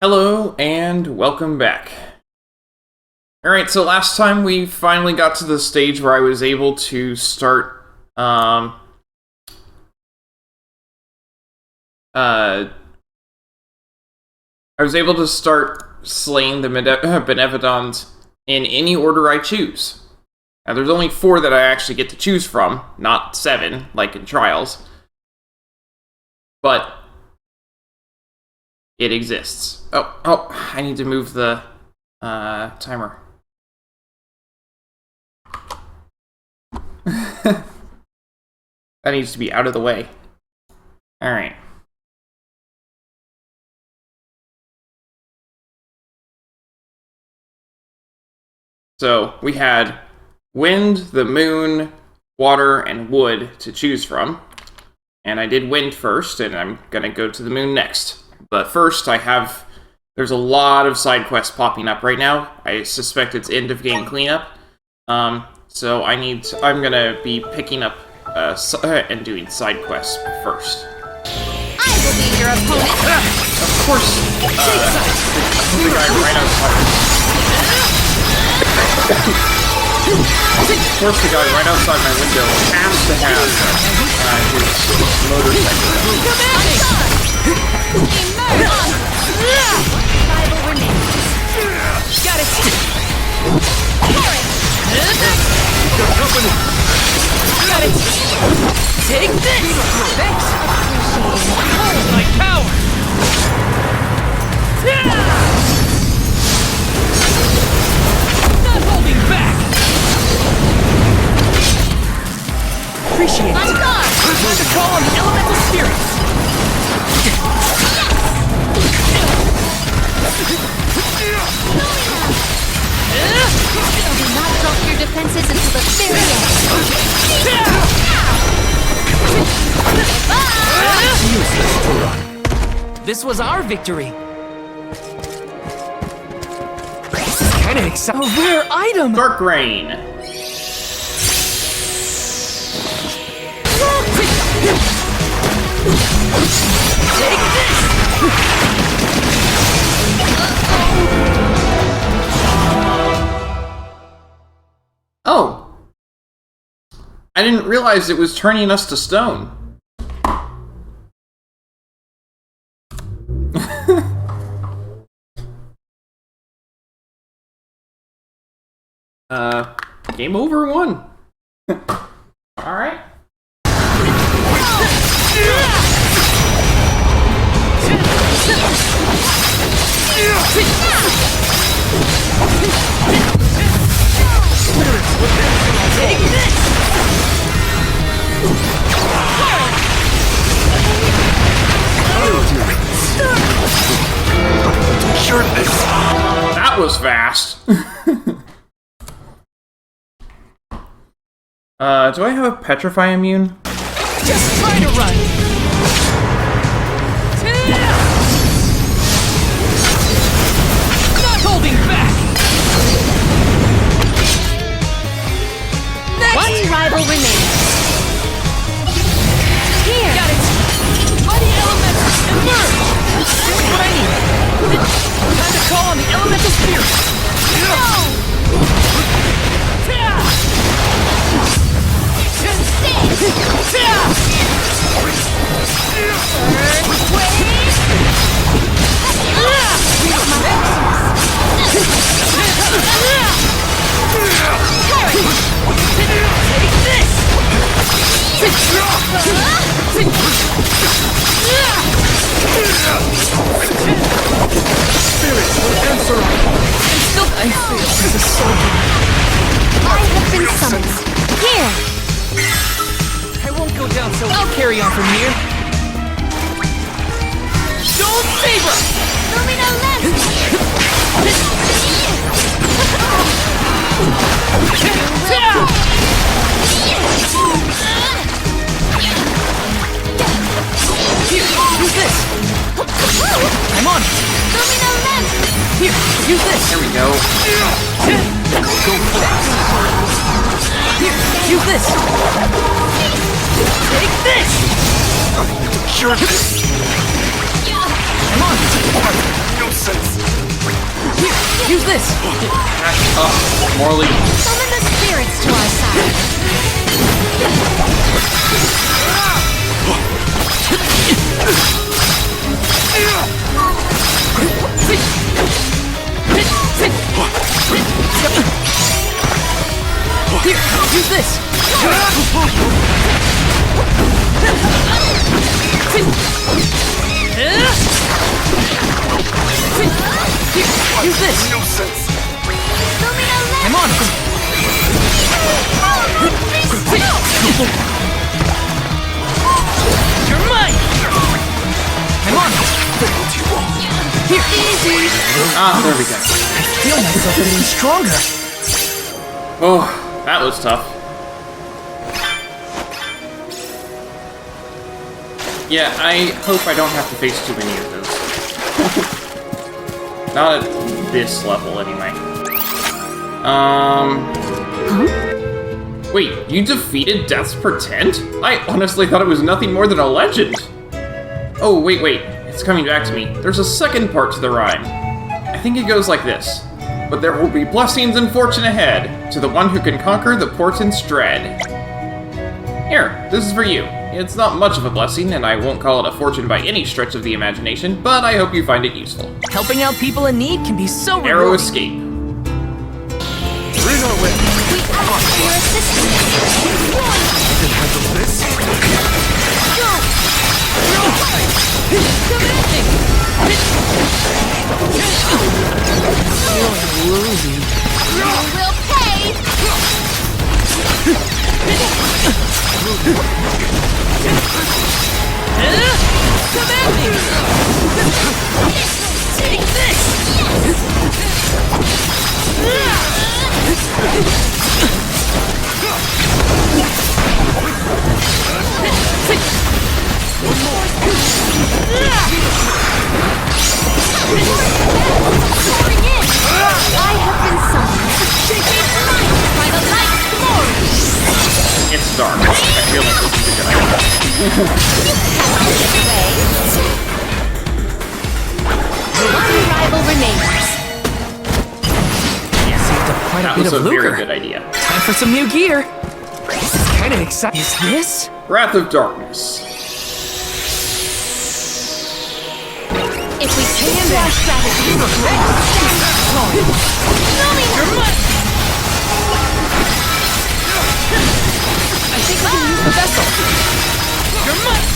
Hello, and welcome back. Alright, so last time we finally got to the stage where I was able to start, I was able to start slaying the Benevolons in any order I choose. Now, there's only 4 that I actually get to choose from, not 7, like in Trials. But it exists. Oh, I need to move the timer. That needs to be out of the way. Alright. So, we had wind, the moon, water, and wood to choose from. And I did wind first, and I'm gonna go to the moon next. But first, there's a lot of side quests popping up right now. I suspect it's end of game cleanup. So I'm gonna be picking up and doing side quests first. I will be your opponent. Of course, the guy right outside my window has to have his motorcycle. Rival remains. Got it! Got it! Take this! Thanks! My power! Not holding back! Appreciate it! On guard! Time to call on the elemental spirits! Do not drop your defenses until the very end. This was our victory. This is kind of exciting. A rare item. Dark Rain. Take this. Oh! I didn't realize it was turning us to stone. Game over 1. Alright. Take this! That was fast. Do I have a Petrify immune? Just try to run! Not holding back! One rival remains. Here. Got it! Mighty elementals, emerge! That's what I need! Time to call on the elemental spirits! I feel this is so good. I have been summoned. Here. I won't go down so I'll carry on from here. Gold Saber! Lumina Lens. Here, use this. I'm on it. Lumina Lens. Here, use this. There we go. Go for it. Here, use this. Take this. Cure this. I'm on it. No sense. use this! Back up, Morley. Summon the spirits to our side. Here, use this! Here, use this! I'm on it! You're mine! I'm on it! Here, easy! Ah, there we go. I feel myself getting stronger! Oh, that was tough. Yeah, I hope I don't have to face too many of those. Not at this level, anyway. Wait, you defeated Death's Portent? I honestly thought it was nothing more than a legend. Oh, wait, it's coming back to me. There's a second part to the rhyme. I think it goes like this. But there will be blessings and fortune ahead to the one who can conquer the portent's dread. Here, this is for you. It's not much of a blessing, and I won't call it a fortune by any stretch of the imagination, but I hope you find it useful. Helping out people in need can be so rewarding. Arrow escape. Bring our way. We ask for your assistance. You can handle this. Feeling woozy. You will pay. Come at me! Take this! Pouring in. I have been summoned. Shaking by the light glory. It's dark. I feel like this is a good idea. One rival remains. Saved up quite a That bit was of a very lucre. good idea. Time for some new gear. This is kind of exciting. Is this? Wrath of Darkness. If we change our strategy, You're mine! I think we can use the vessel. You're mine!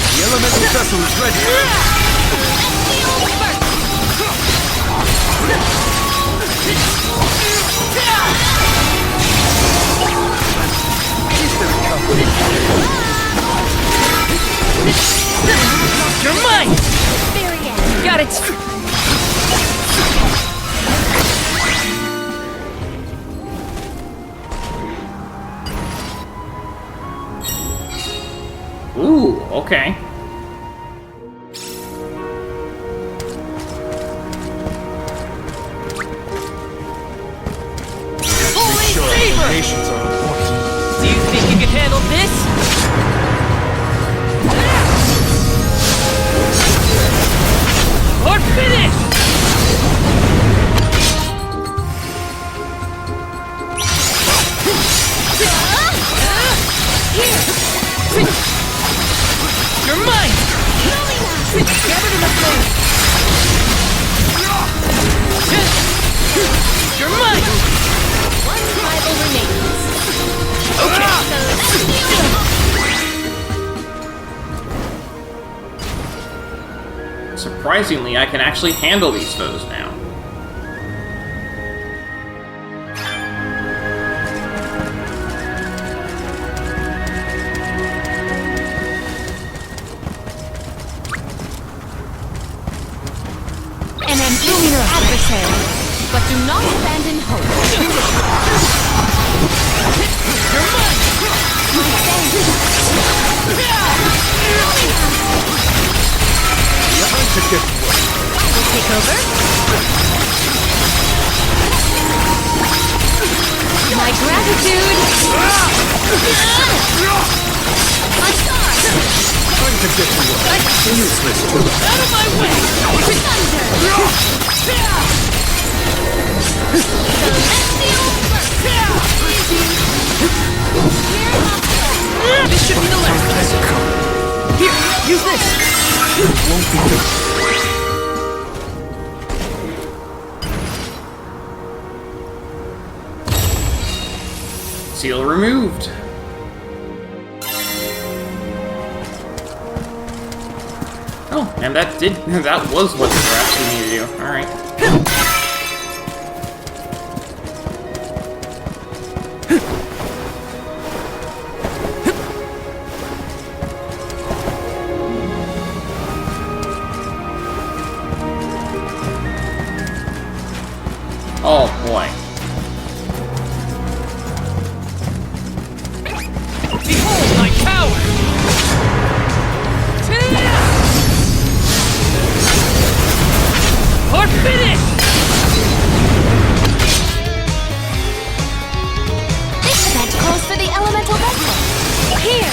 The elemental vessel is ready. You're mine! very end. Got it! Ooh, okay. Holy Sure, saber! formations are important. Do you think you can handle this? Or finish! You're mine! Gathered in the flame! You're mine! One rival remains. Surprisingly, I can actually handle these foes now. An ambitious adversary, but do not abandon hope. You're mine! Time to get to work. We'll take over. My Gratitude! Time to get to work. Useless tool. Out of my way! This should be the last. Here, use this. It won't be good. Seal removed. Oh, and that was what the perhaps we need to do. Alright. Oh boy. Behold my power! Or finish! This event calls for the elemental vessel. Here!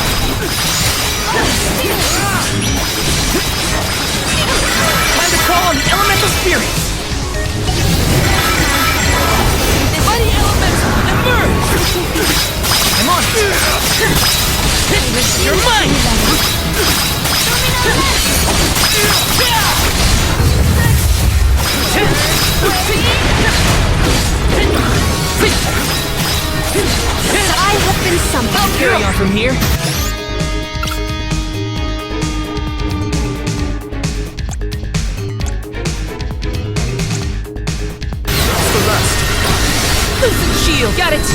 Time to call on the elemental spirits! Mighty elemental, emerge! I'm on it! You're mine! I have been summoned. I'll carry on from here. That's the last. Loosen shield, got it!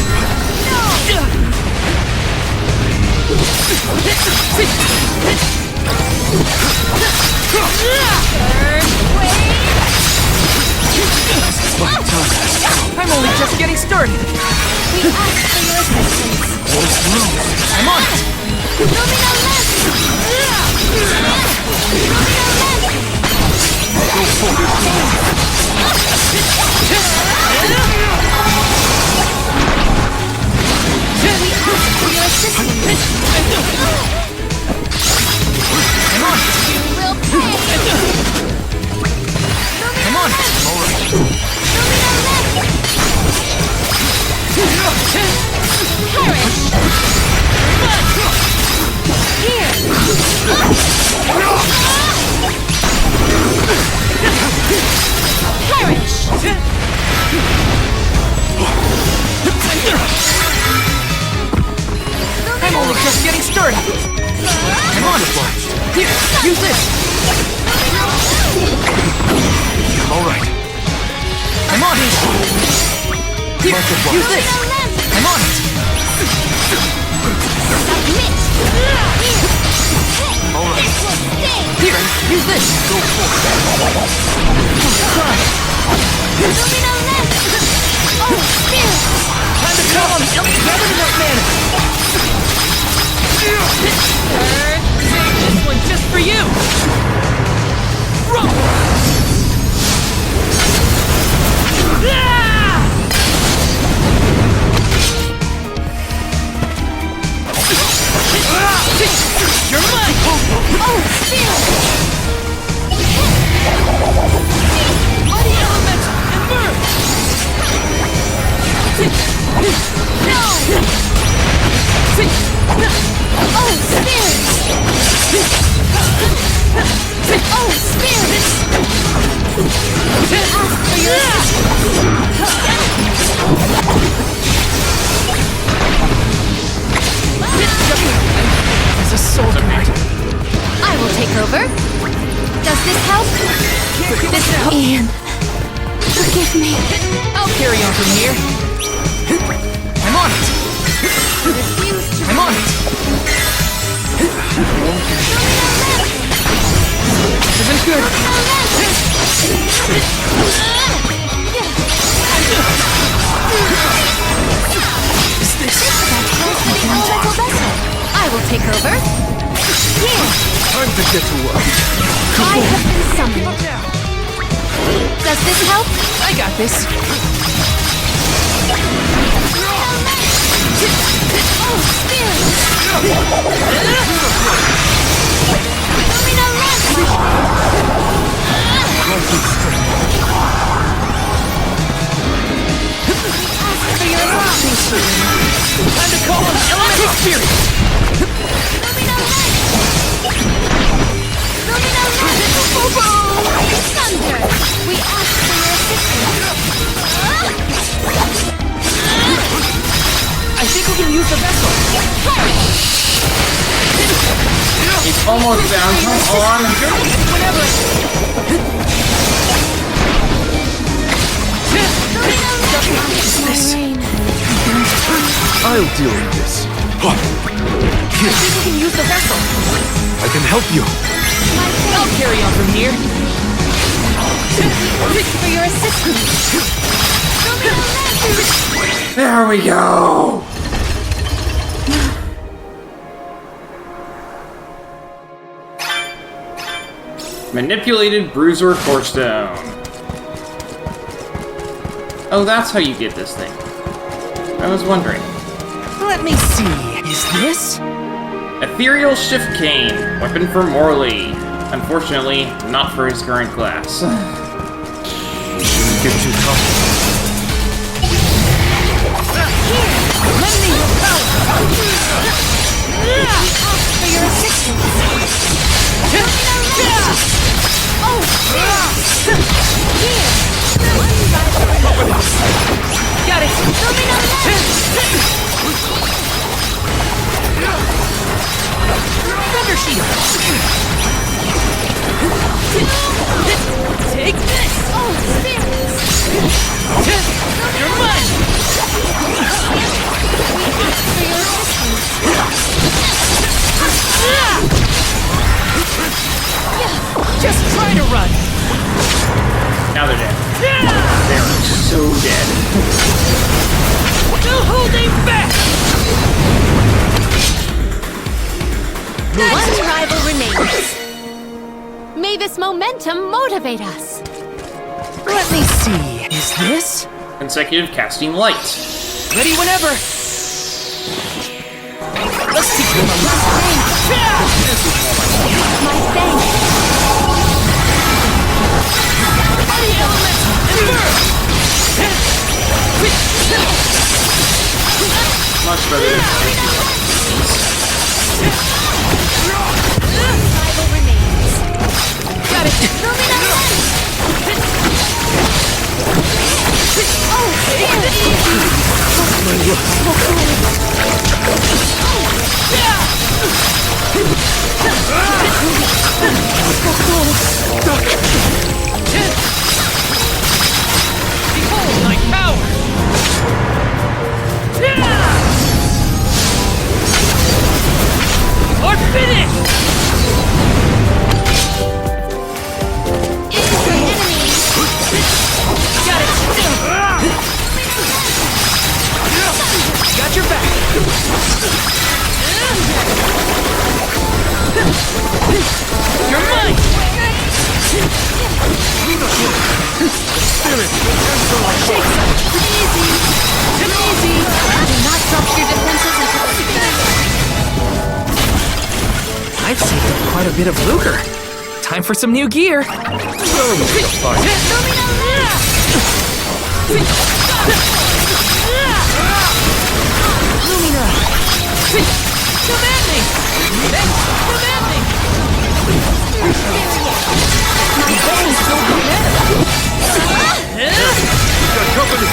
No! I'm only just getting started. We ask for your assistance. I'm on it. Lumina left! We ask for your assistance. I'm on it. You will pay! I'm on it. Lumina left! Perish! Here! Perish! I'm only just getting started. I'm on it. Here, use this. All right. I'm on it. Here, use this. I'm on it. Submit! All right. Here, use this. Go for it. Lumina left! Oh, spirit! Time to call on the gathering enough mana. Save this one just for you. Roll. You're mine! Oh, spirit! Mighty elemental, emerge! No! Oh, spirit! Oh, spirit! Ask for your As a soul guard. I will take over. Does this help? This help. Ian, forgive me. I'll carry on from here. I'm on it. Refuse to. I'm on it. This isn't good. Is this? Elemental vessel. I will take over. Here. Time to get to work. I have been summoned. Does this help? I got this. Time to call on the elemental spirit! Thunder! We ask for your assistance. I think we can use the vessel! It's almost down. Come on. Whenever! I'll deal with this. I think we can use the vessel! I can help you. I'll carry on from here! For your assistance. There we go. Manipulated Bruiser Corestone. Oh, that's how you get this thing. I was wondering. Let me see. Is this? Ethereal Shift Cane, weapon for Morley. Unfortunately, not for his current class. Shouldn't get too comfortable. Lend me your power! For your assistance. Got it! Thunder Shield! Take this! Oh, spirits! You're mine! For your assistance. Just try to run! Now they're dead. They're so dead. No holding back! One rival remains. May this momentum motivate us. Let me see. Is this? Consecutive casting light. Ready whenever! Let's teach them a lesson! My thanks. Body element! Much better than Rival remains. Got it! Behold my power! Or finish! It is your enemy. Got it! Got your back! You're mine! Spirit, Shake some! Easy! Easy! Do not drop your defenses until the I've saved up quite a bit of lucre. Time for some new gear. Lumina! Command me! Command me! My bones don't be better! got company.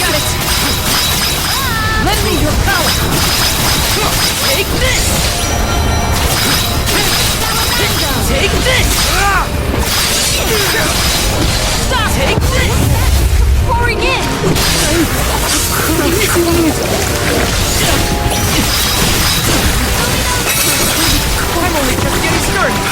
Got it! Lend me your power! Take this! Take this! Stop! Take this! pouring in. I'm only just getting started.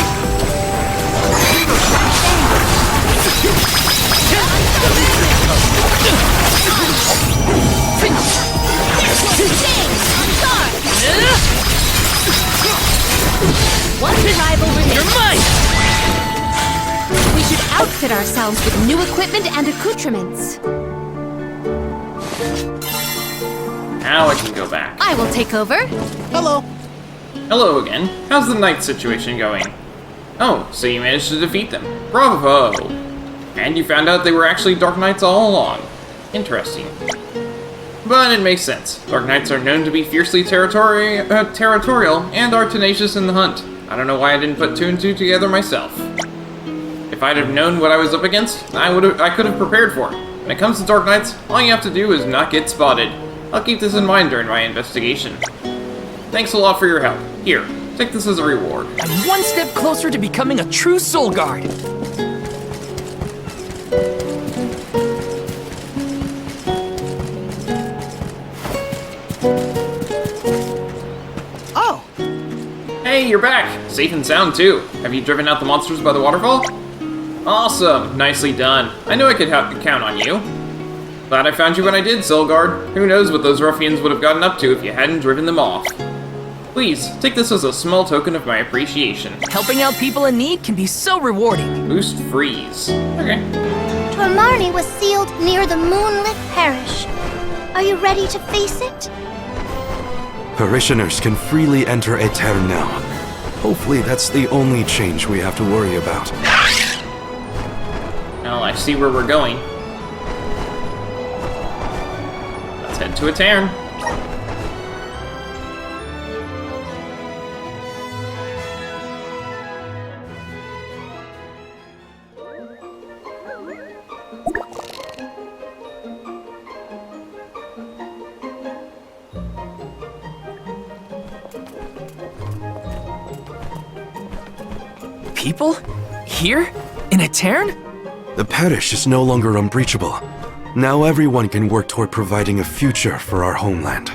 One rival remains. You're mine! We should outfit ourselves with new equipment and accoutrements. Now I can go back. I will take over. Hello. Hello again. How's the knight situation going? Oh, so you managed to defeat them. Bravo! And you found out they were actually Dark Knights all along. Interesting. But it makes sense. Dark Knights are known to be fiercely territorial and are tenacious in the hunt. I don't know why I didn't put two and two together myself. If I'd have known what I was up against, I could have prepared for it. When it comes to Dark Knights, all you have to do is not get spotted. I'll keep this in mind during my investigation. Thanks a lot for your help. Here, take this as a reward. I'm one step closer to becoming a true soul guard. Oh! Hey, you're back! Safe and sound, too. Have you driven out the monsters by the waterfall? Awesome! Nicely done. I knew I could count on you. Glad I found you when I did, Soulguard. Who knows what those ruffians would have gotten up to if you hadn't driven them off. Please, take this as a small token of my appreciation. Helping out people in need can be so rewarding. Boost freeze. Okay. Tor Marne was sealed near the moonlit parish. Are you ready to face it? Parishioners can freely enter Aetern now. Hopefully that's the only change we have to worry about. Well, I see where we're going. Let's head to Aetern. People? Here? In Aetern? The parish is no longer unbreachable. Now everyone can work toward providing a future for our homeland.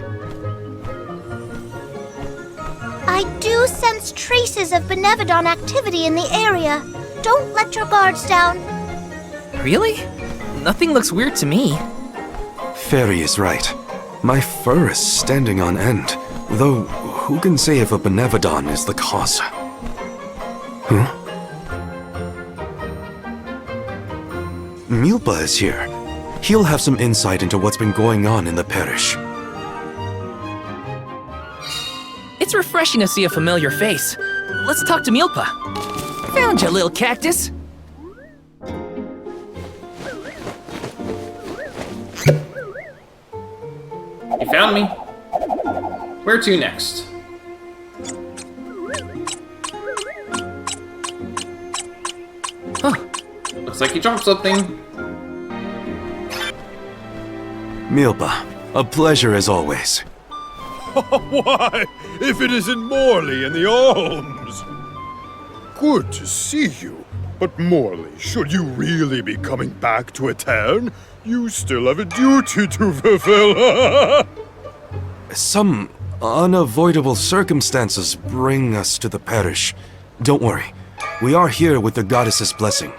I do sense traces of Benevodon activity in the area. Don't let your guards down. Really? Nothing looks weird to me. Fairy is right. My fur is standing on end. Though, who can say if a Benevodon is the cause? Huh? Milpa is here. He'll have some insight into what's been going on in the parish. It's refreshing to see a familiar face. Let's talk to Milpa. Found you, little cactus. You found me. Where to next? Huh. Looks like you dropped something. Milpa, a pleasure as always. Why, if it isn't Morley in the Alms! Good to see you. But Morley, should you really be coming back to Aetern, you still have a duty to fulfill. Some unavoidable circumstances bring us to the parish. Don't worry, we are here with the goddess's blessing.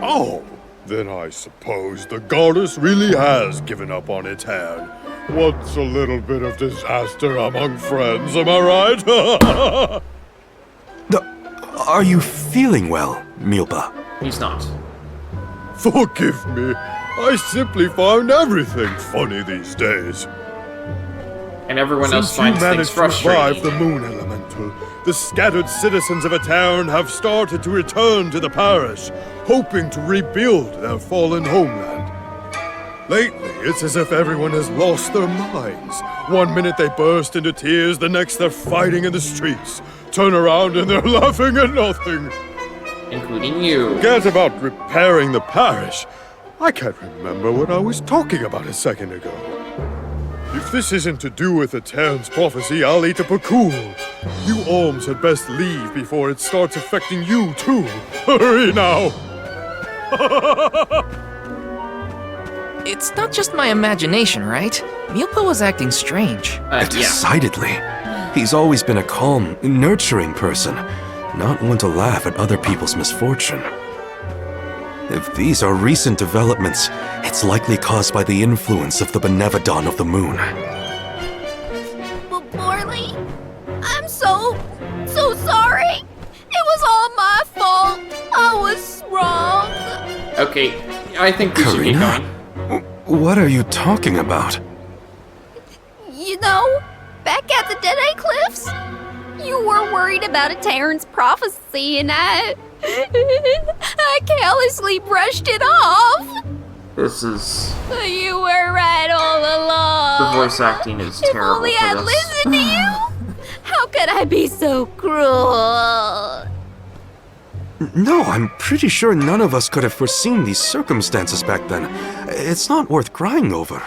Oh, then I suppose the goddess really has given up on Aetern. What's a little bit of disaster among friends, am I right? Are you feeling well, Milpa? He's not. Forgive me. I simply find everything funny these days. And everyone else Since you finds things managed to revive frustrating. the Moon Elemental, the scattered citizens of Aetern have started to return to the parish, hoping to rebuild their fallen homeland. Lately, it's as if everyone has lost their minds. One minute they burst into tears, the next they're fighting in the streets. Turn around and they're laughing at nothing. Including you. Forget about repairing the parish. I can't remember what I was talking about a second ago. If this isn't to do with Aetern's prophecy, I'll eat a pakul. You Alms had best leave before it starts affecting you, too. Hurry now! It's not just my imagination, right? Milpa was acting strange. Yeah. Decidedly. He's always been a calm, nurturing person, not one to laugh at other people's misfortune. If these are recent developments, it's likely caused by the influence of the Benevodon of the Moon. Morley, I'm so sorry. It was all my fault. I was wrong. Okay, I think we should keep Karina? going. What are you talking about? You know, back at the Dead-Eye Cliffs, you were worried about Aetern's prophecy and I carelessly brushed it off. This is... You were right all along. The voice acting is If terrible only for I'd this. listened to you. How could I be so cruel? No, I'm pretty sure none of us could have foreseen these circumstances back then. It's not worth crying over.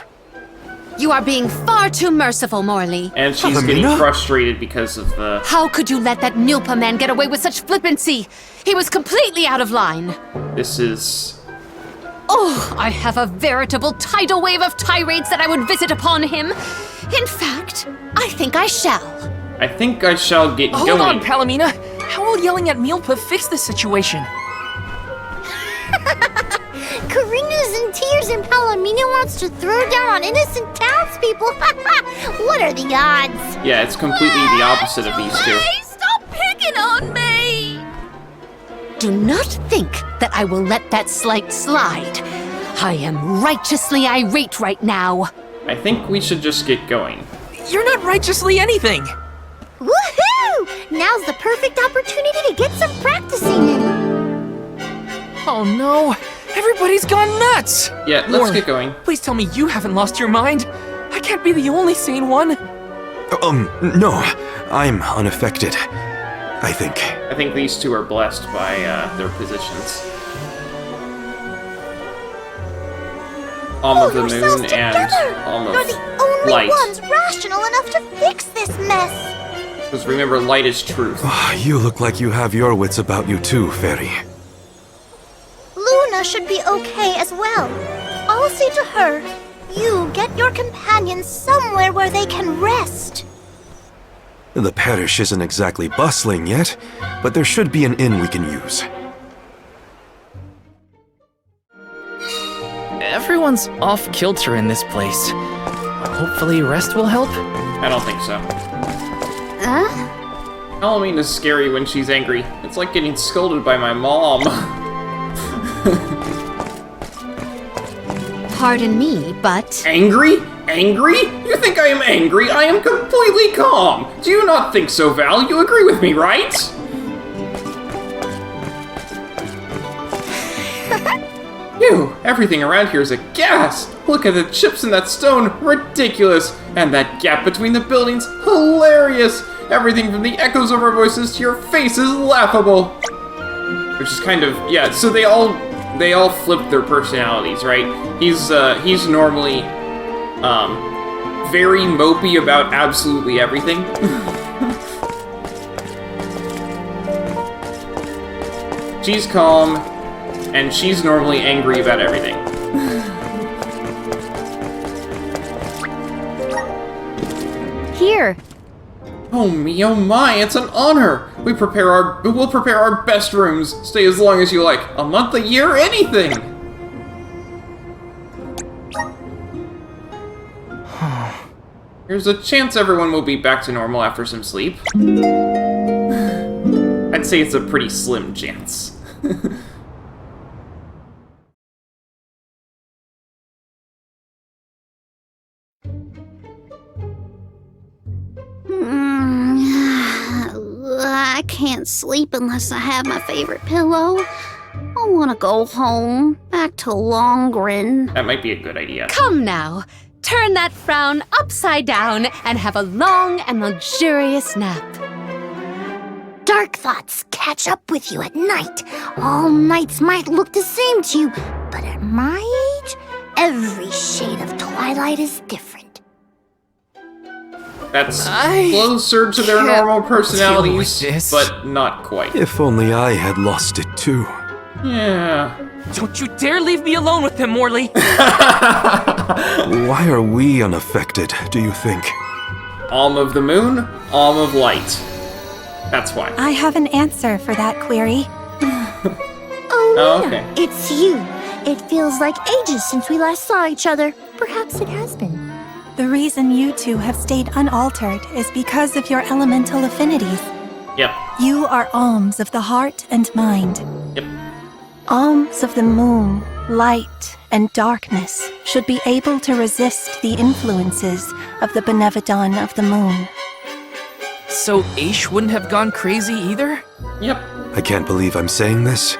You are being far too merciful, Morley. And she's getting Allemande? frustrated because of the... How could you let that Nilpa man get away with such flippancy? He was completely out of line. This is... Oh, I have a veritable tidal wave of tirades that I would visit upon him. In fact, I think I shall. I think I shall get Hold going. on, Palomina. How will yelling at Milpa fix the situation? Karina's in tears and Palomina wants to throw down on innocent townspeople. What are the odds? Yeah, it's completely the opposite of these two. Hey, stop picking on me! Do not think that I will let that slight slide. I am righteously irate right now. I think we should just get going. You're not righteously anything. Woohoo! Now's the perfect opportunity to get some practicing in. Oh no, everybody's gone nuts. Yeah, let's Morley, get going. Please tell me you haven't lost your mind. I can't be the only sane one. No, I'm unaffected. I think. I think these two are blessed by their positions. Alm of the yourselves Moon and together. Alm You're of the only Light. ones rational enough to fix this mess. Because remember, light is truth. You look like you have your wits about you too, Fairy. Luna should be okay as well. I'll say to her, you get your companions somewhere where they can rest. The parish isn't exactly bustling yet, but there should be an inn we can use. Everyone's off kilter in this place. Hopefully rest will help. I don't think so. Huh? Halloween is scary when she's angry. It's like getting scolded by my mom. Pardon me, but... Angry? Angry? You think I am angry? I am completely calm. Do you not think so, Val? You agree with me, right? Ew, everything around here is a gas. Look at the chips in that stone. Ridiculous. And that gap between the buildings. Hilarious. Everything from the echoes of our voices to your face is laughable. Which is kind of, yeah, so they all flip their personalities, right? He's normally, very mopey about absolutely everything. She's calm, and she's normally angry about everything. Here. Oh me, oh my, it's an honor! We'll prepare our best rooms. Stay as long as you like. A month, a year, anything! There's a chance everyone will be back to normal after some sleep. I'd say it's a pretty slim chance. I can't sleep unless I have my favorite pillow. I want to go home, back to Longren. That might be a good idea. Come now, turn that frown upside down and have a long and luxurious nap. Dark thoughts catch up with you at night. All nights might look the same to you, but at my age, every shade of twilight is different. That's I closer to their can't normal personalities, deal with this. but not quite. If only I had lost it too. Yeah. Don't you dare leave me alone with him, Morley! Why are we unaffected, do you think? Alm of the Moon, Alm of Light. That's why. I have an answer for that query. Oh, Oh, Luna, okay. it's you. It feels like ages since we last saw each other. Perhaps it has been. The reason you two have stayed unaltered is because of your elemental affinities. Yep. You are alms of the heart and mind. Yep. Alms of the moon, light, and darkness should be able to resist the influences of the benevodon of the moon. So Aesh wouldn't have gone crazy either? Yep. I can't believe I'm saying this,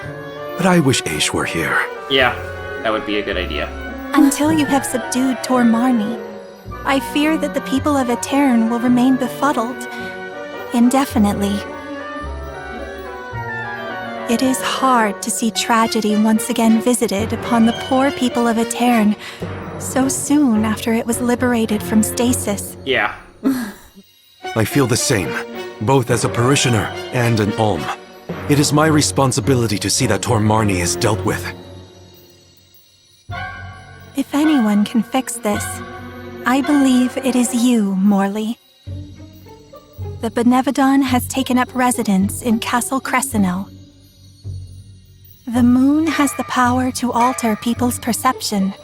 but I wish Aesh were here. Yeah. That would be a good idea. Until you have subdued Tor Marne, I fear that the people of Aetern will remain befuddled indefinitely. It is hard to see tragedy once again visited upon the poor people of Aetern so soon after it was liberated from stasis. Yeah. I feel the same, both as a parishioner and an alm. It is my responsibility to see that Tor Marne is dealt with. If anyone can fix this, I believe it is you, Morley. The Benevodon has taken up residence in Castle Crescino. The moon has the power to alter people's perception.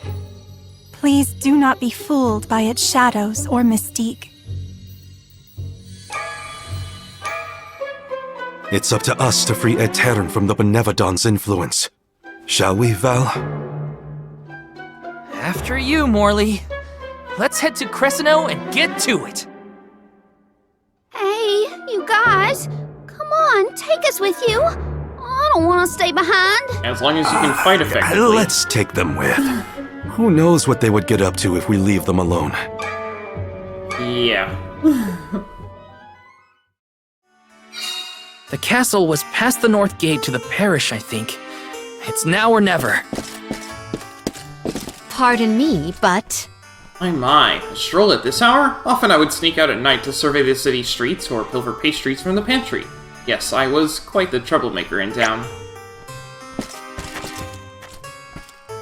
Please do not be fooled by its shadows or mystique. It's up to us to free Aetern from the Benevodon's influence. Shall we, Val? After you, Morley. Let's head to Crescino and get to it. Hey, you guys. Come on, take us with you. I don't want to stay behind. As long as you can fight effectively. Let's take them with. Who knows what they would get up to if we leave them alone? Yeah. The castle was past the north gate to the parish, I think. It's now or never. Pardon me, but My, a stroll at this hour? Often I would sneak out at night to survey the city streets or pilfer pastries from the pantry. Yes, I was quite the troublemaker in town.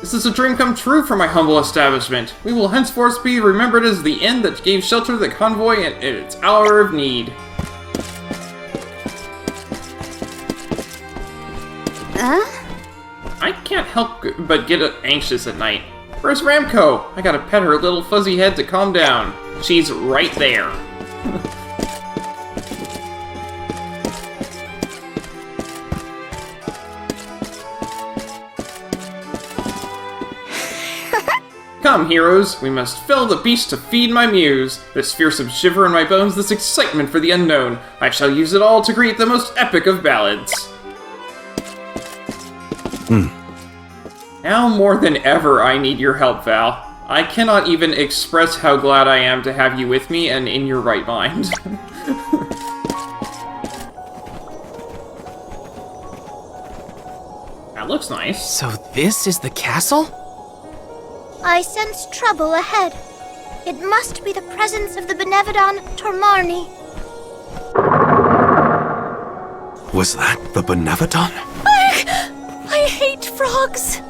This is a dream come true for my humble establishment. We will henceforth be remembered as the inn that gave shelter to the convoy in its hour of need. I can't help but get anxious at night. Where's Ramco? I gotta pet her little fuzzy head to calm down. She's right there. Come, heroes, we must fell the beast to feed my muse. This fearsome shiver in my bones, this excitement for the unknown. I shall use it all to create the most epic of ballads. Now more than ever, I need your help, Val. I cannot even express how glad I am to have you with me and in your right mind. That looks nice. So this is the castle? I sense trouble ahead. It must be the presence of the Benevodon Tor Marne. Was that the Benevodon? I hate frogs.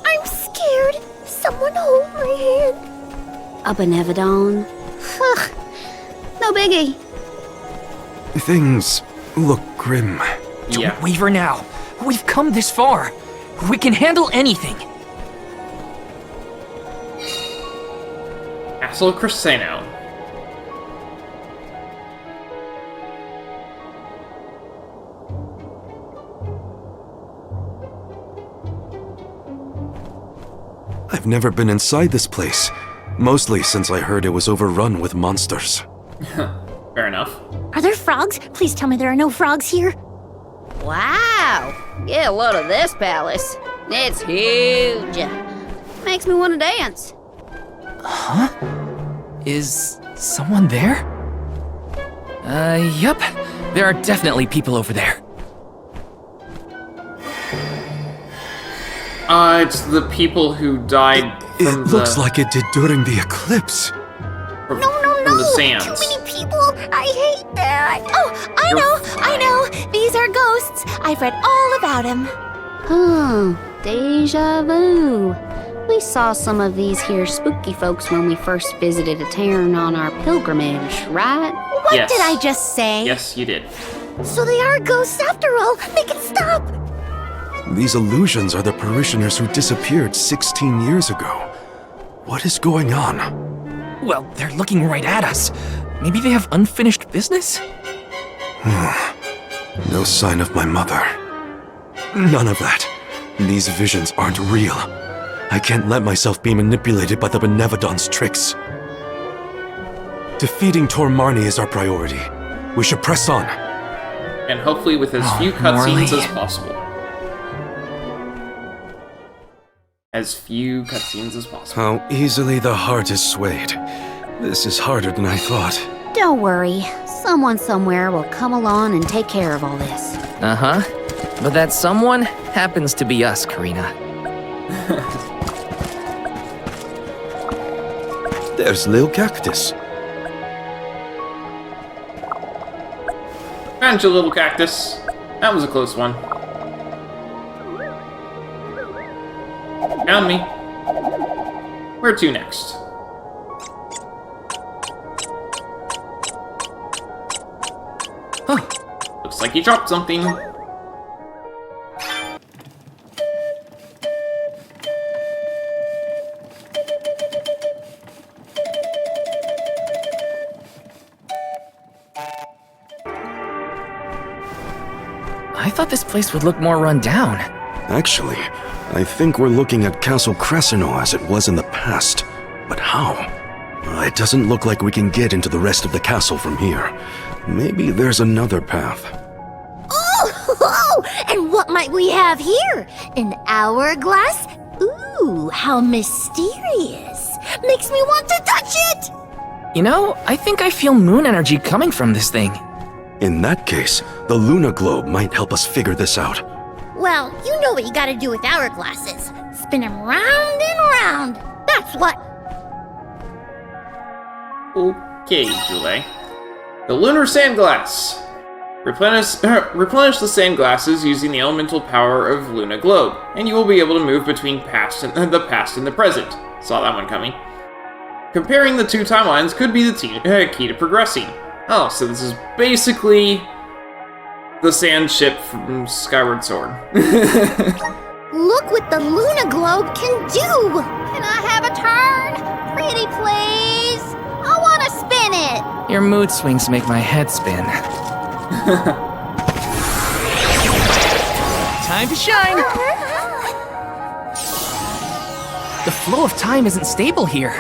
I'm scared. Someone hold my hand. A Benevodon? Ugh, no biggie. Things look grim. Yeah. Don't waver now. We've come this far. We can handle anything. Castle Crescino. I've never been inside this place, mostly since I heard it was overrun with monsters. Fair enough. Are there frogs? Please tell me there are no frogs here. Wow! Get a load of this palace. It's huge. Makes me want to dance. Huh? Is someone there? Yup. There are definitely people over there. It's the people who died It from looks like it did during the eclipse. from Too the sands. many people. I hate that. Oh, I know. These are ghosts. I've read all about them. Deja vu. We saw some of these here spooky folks when we first visited Aetern on our pilgrimage, right? What Yes. did I just say? Yes, you did. So they are ghosts after all. Make it stop. These illusions are the parishioners who disappeared 16 years ago. What is going on? Well, they're looking right at us. Maybe they have unfinished business? No sign of my mother. None of that. These visions aren't real. I can't let myself be manipulated by the Benevodon's tricks. Defeating Tor Marne is our priority. We should press on. And hopefully with as few Morley. cutscenes as possible. as few cutscenes as possible. How easily the heart is swayed. This is harder than I thought. Don't worry. Someone somewhere will come along and take care of all this. Uh-huh. But that someone happens to be us, Karina. There's Lil Cactus. And your little cactus. That was a close one. Found me. Where to next? Huh. Looks like he dropped something. I thought this place would look more run down. Actually, I think we're looking at Castle Cresceno as it was in the past. But how? It doesn't look like we can get into the rest of the castle from here. Maybe there's another path. Oh, and what might we have here? An hourglass? Ooh, how mysterious. Makes me want to touch it! You know, I think I feel moon energy coming from this thing. In that case, the Luna Globe might help us figure this out. Well, you know what you gotta do with hourglasses. Spin them round and round. That's what. Okay, Julie. The Lunar Sandglass. Replenish the sandglasses using the elemental power of Luna Globe, and you will be able to move between the past and the present. Saw that one coming. Comparing the two timelines could be the key to progressing. Oh, so this is basically the sand ship from Skyward Sword. Look what the Luna Globe can do! Can I have a turn? Pretty please? I want to spin it! Your mood swings make my head spin. Time to shine! The flow of time isn't stable here.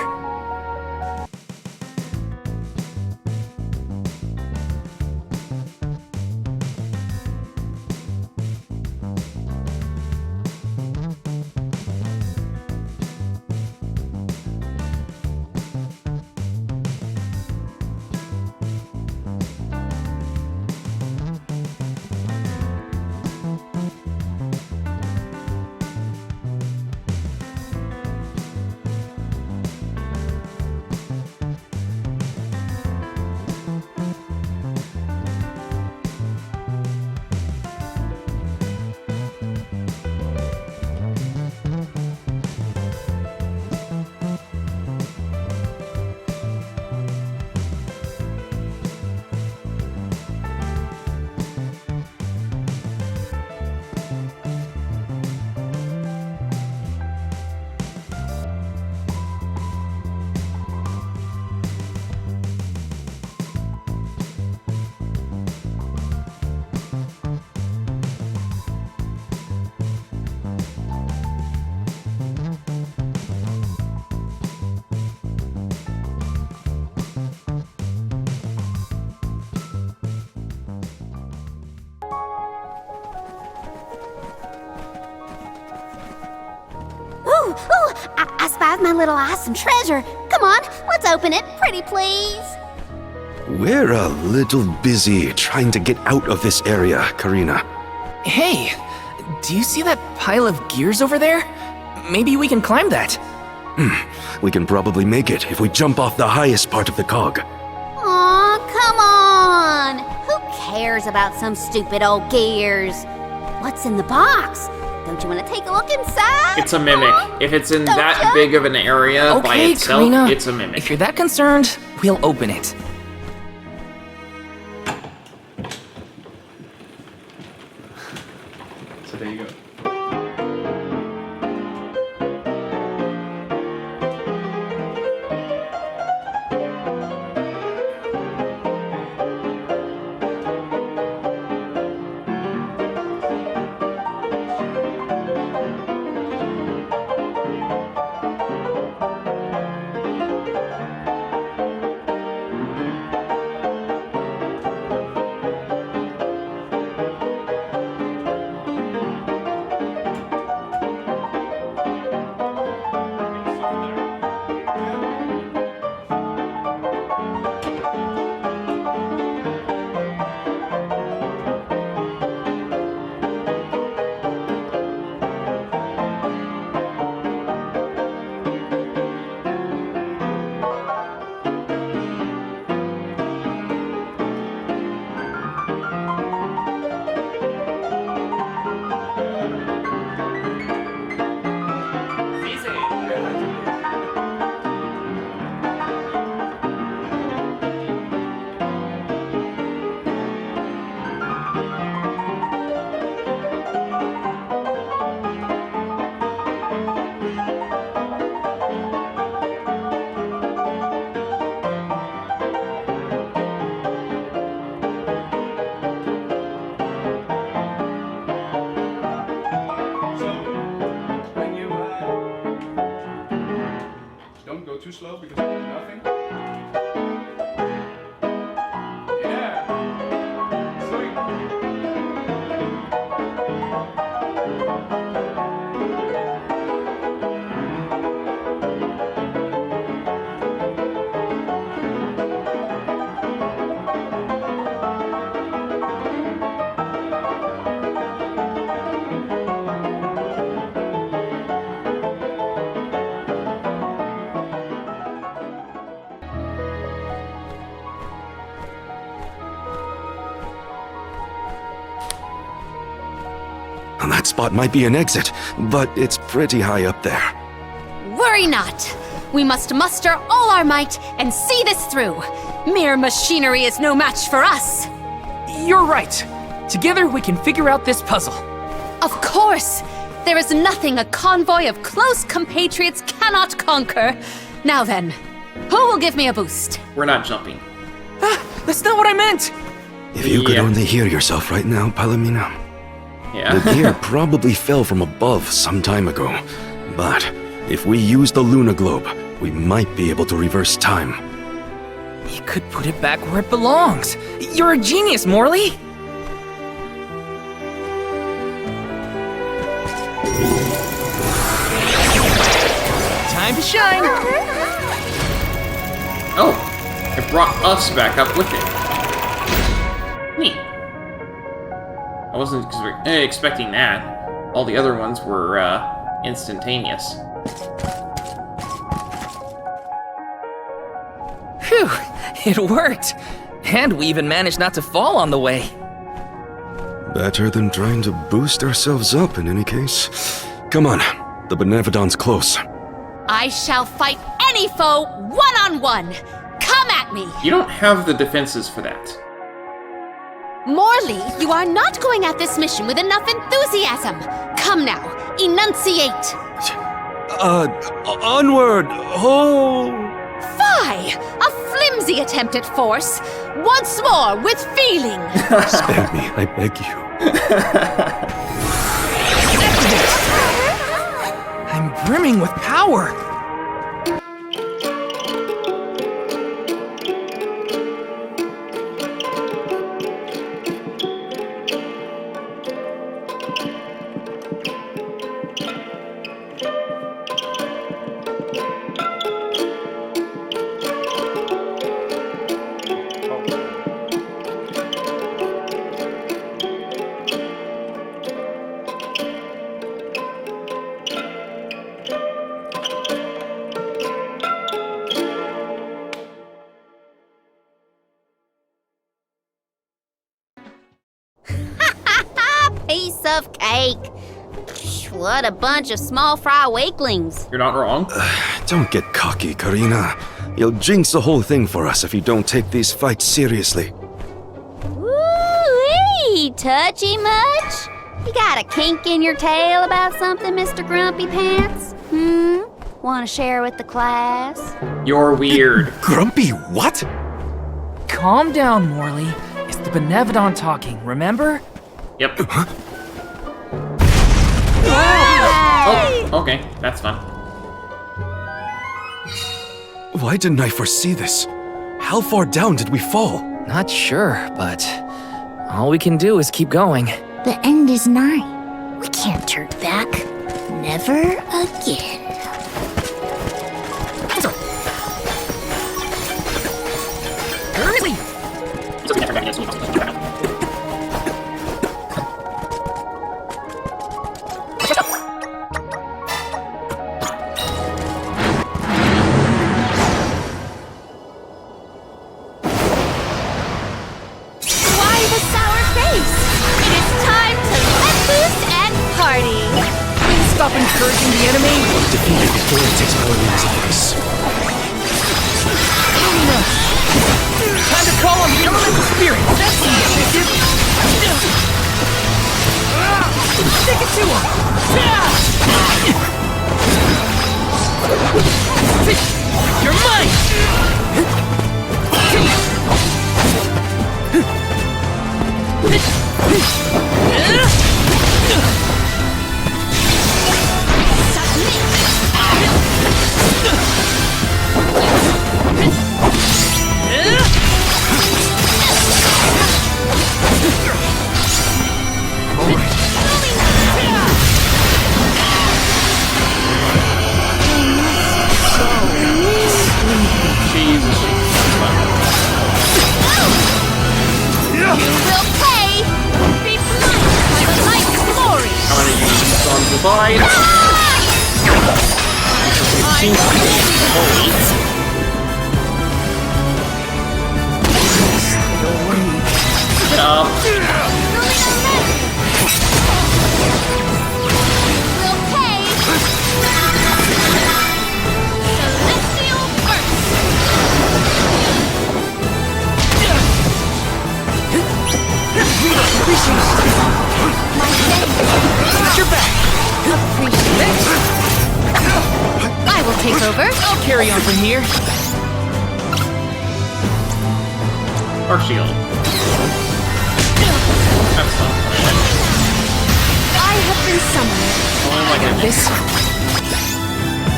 I spied my little awesome treasure. Come on, let's open it, pretty please. We're a little busy trying to get out of this area, Karina. Hey, do you see that pile of gears over there? Maybe we can climb that. We can probably make it if we jump off the highest part of the cog. Aw, come on! Who cares about some stupid old gears? What's in the box? Don't you want to take a look inside? It's a mimic. If it's in that ya? big of an area by Okay, itself, Karina, it's a mimic. if you're that concerned, we'll open it. So there you go. too slow because I do nothing? Yeah. Sweet. That spot might be an exit, but it's pretty high up there. Worry not. We must muster all our might and see this through. Mere machinery is no match for us. You're right. Together we can figure out this puzzle. Of course. There is nothing a convoy of close compatriots cannot conquer. Now then, who will give me a boost? We're not jumping. That's not what I meant! If you could Yeah. only hear yourself right now, Palomino. Yeah. The gear probably fell from above some time ago. But if we use the Luna Globe, we might be able to reverse time. You could put it back where it belongs. You're a genius, Morley! Time to shine! Oh, it brought us back up with it. Neat. I wasn't expecting that. All the other ones were instantaneous. Phew, it worked! And we even managed not to fall on the way. Better than trying to boost ourselves up in any case. Come on, the Benevodon's close. I shall fight any foe one-on-one. Come at me! You don't have the defenses for that. Morley, you are not going at this mission with enough enthusiasm. Come now, enunciate. Onward! Oh! Fie! A flimsy attempt at force. Once more, with feeling. Spare me, I beg you. I'm brimming with power. Piece of cake. What a bunch of small fry weaklings. You're not wrong. Don't get cocky, Karina. You'll jinx the whole thing for us if you don't take these fights seriously. Woo-wee! Touchy much? You got a kink in your tail about something, Mr. Grumpy Pants? Want to share with the class? You're weird. Grumpy what? Calm down, Morley. It's the Benevodon talking, remember? Yep. Oh, okay. That's fun. Why didn't I foresee this? How far down did we fall? Not sure, but all we can do is keep going. The end is nigh. We can't turn back. Never again. Hurry! Why the sour face? It is time to let loose and party. Please stop encouraging the enemy. Defeat it before it takes Palomino's place. Time to call on the elemental spirit. That's the objective. Stick it to him. You're mine. machine. Get up. I will take over. I'll carry on from here. Or shield. That's something. I have been summoned. Oh my goodness.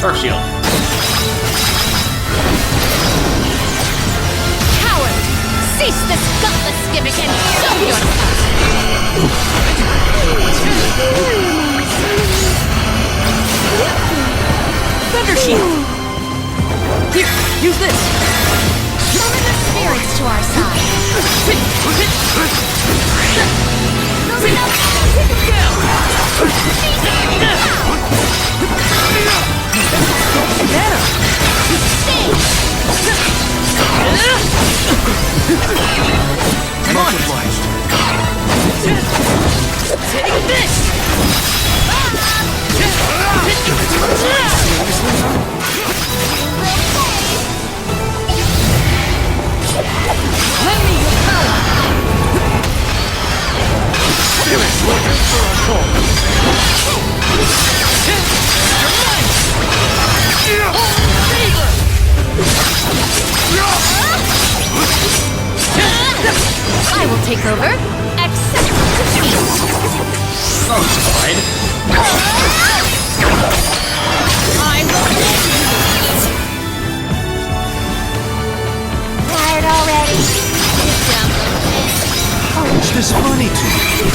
Or shield. Coward! Cease this gutless gimmick and show yourself! Thunder Shield! Here, use this! Summon the spirits to our side. Come on! Take this! Lend me your power! Spirits looking for a call. I will take over. Accept defeat. Oh, slide. I will Tired already? How is this funny to you?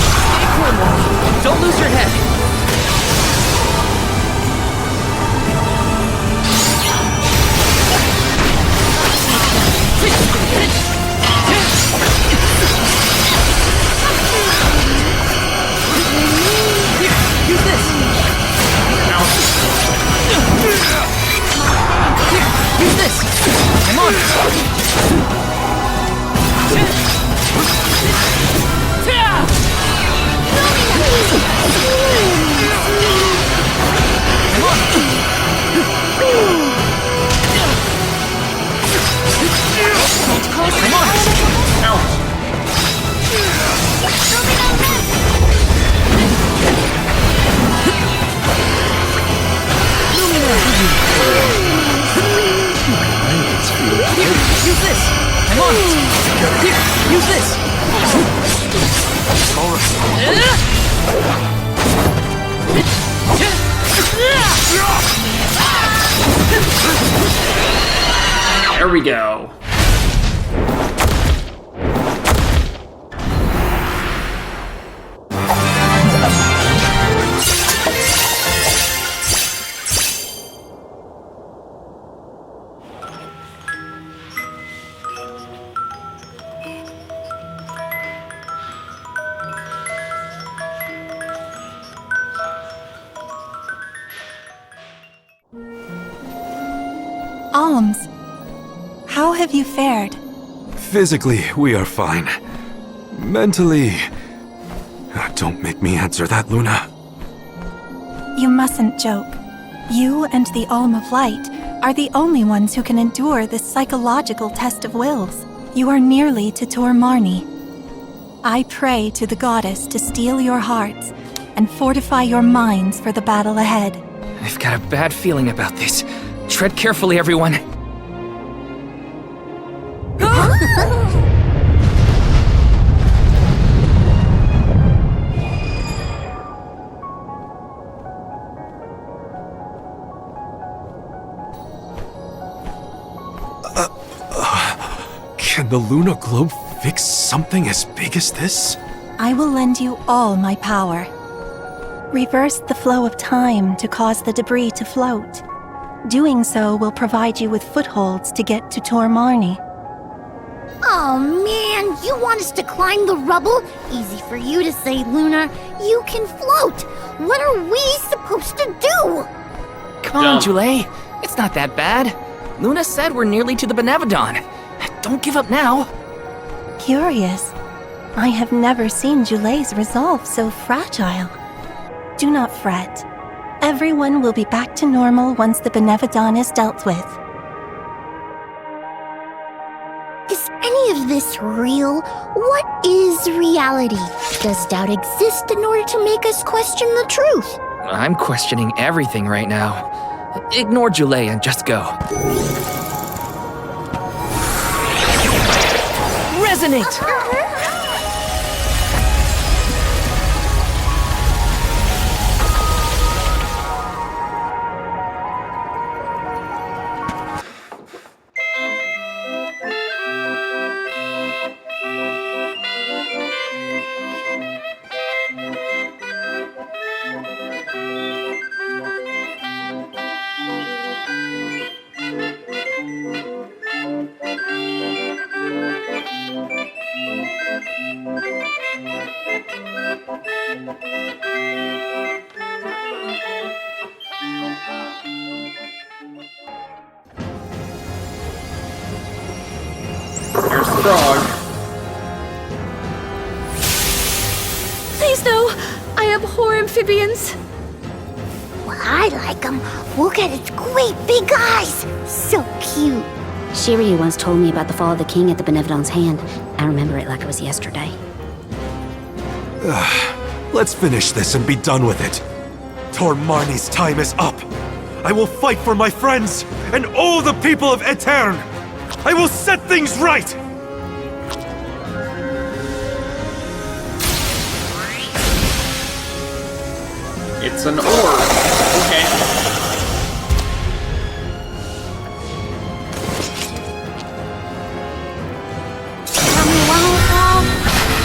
Don't lose your head! Use this! Use this! Come on! Come on! Ouch. Here, use this! Come on! Here, use this! There we go. Alms, how have you fared? Physically, we are fine. Mentally... Don't make me answer that, Luna. You mustn't joke. You and the Alm of Light are the only ones who can endure this psychological test of wills. You are nearly to Tor Marne. I pray to the goddess to steel your hearts and fortify your minds for the battle ahead. I've got a bad feeling about this. Tread carefully, everyone. Can the Luna Globe fix something as big as this? I will lend you all my power. Reverse the flow of time to cause the debris to float. Doing so will provide you with footholds to get to Tor Marne. Oh man, you want us to climb the rubble? Easy for you to say, Luna. You can float. What are we supposed to do? Come on, Jump. Julie. It's not that bad. Luna said we're nearly to the Benevodon. Don't give up now. Curious. I have never seen Joulet's resolve so fragile. Do not fret. Everyone will be back to normal once the Benevodon is dealt with. Is any of this real? What is reality? Does doubt exist in order to make us question the truth? I'm questioning everything right now. Ignore Joulet and just go. Resonate! There's the frog. Please no! I abhor amphibians. Well, I like them. Look at its great big eyes. So cute. Shiryu once told me about the fall of the king at the Benevodon's hand. I remember it like it was yesterday. Let's finish this and be done with it. Tor Marne's time is up. I will fight for my friends and all the people of Aethearn. I will set things right! It's an orb. Okay.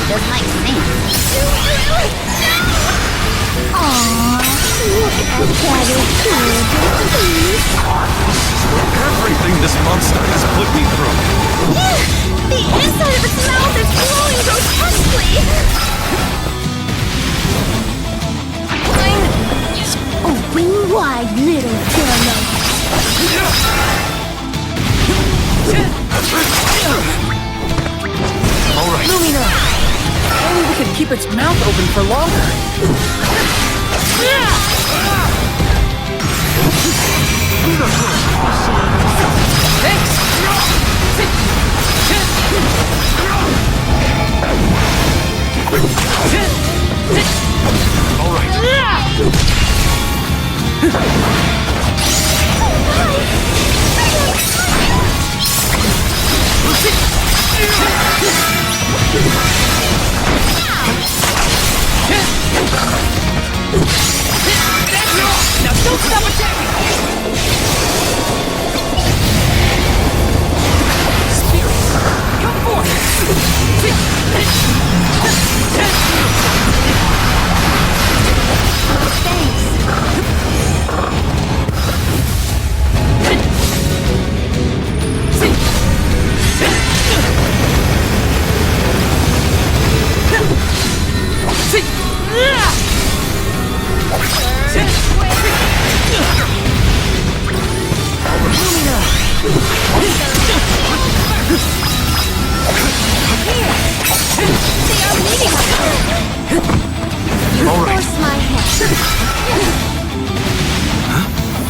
Doesn't like sing. Look at that it's Everything this monster has put me through. The inside of its mouth is glowing grotesquely! open wide, little fellow. All right. Lumina! Only we could keep its mouth open for longer. Thanks! All right. Now don't stop attacking! Spirits, come forth! All right. Force my hand.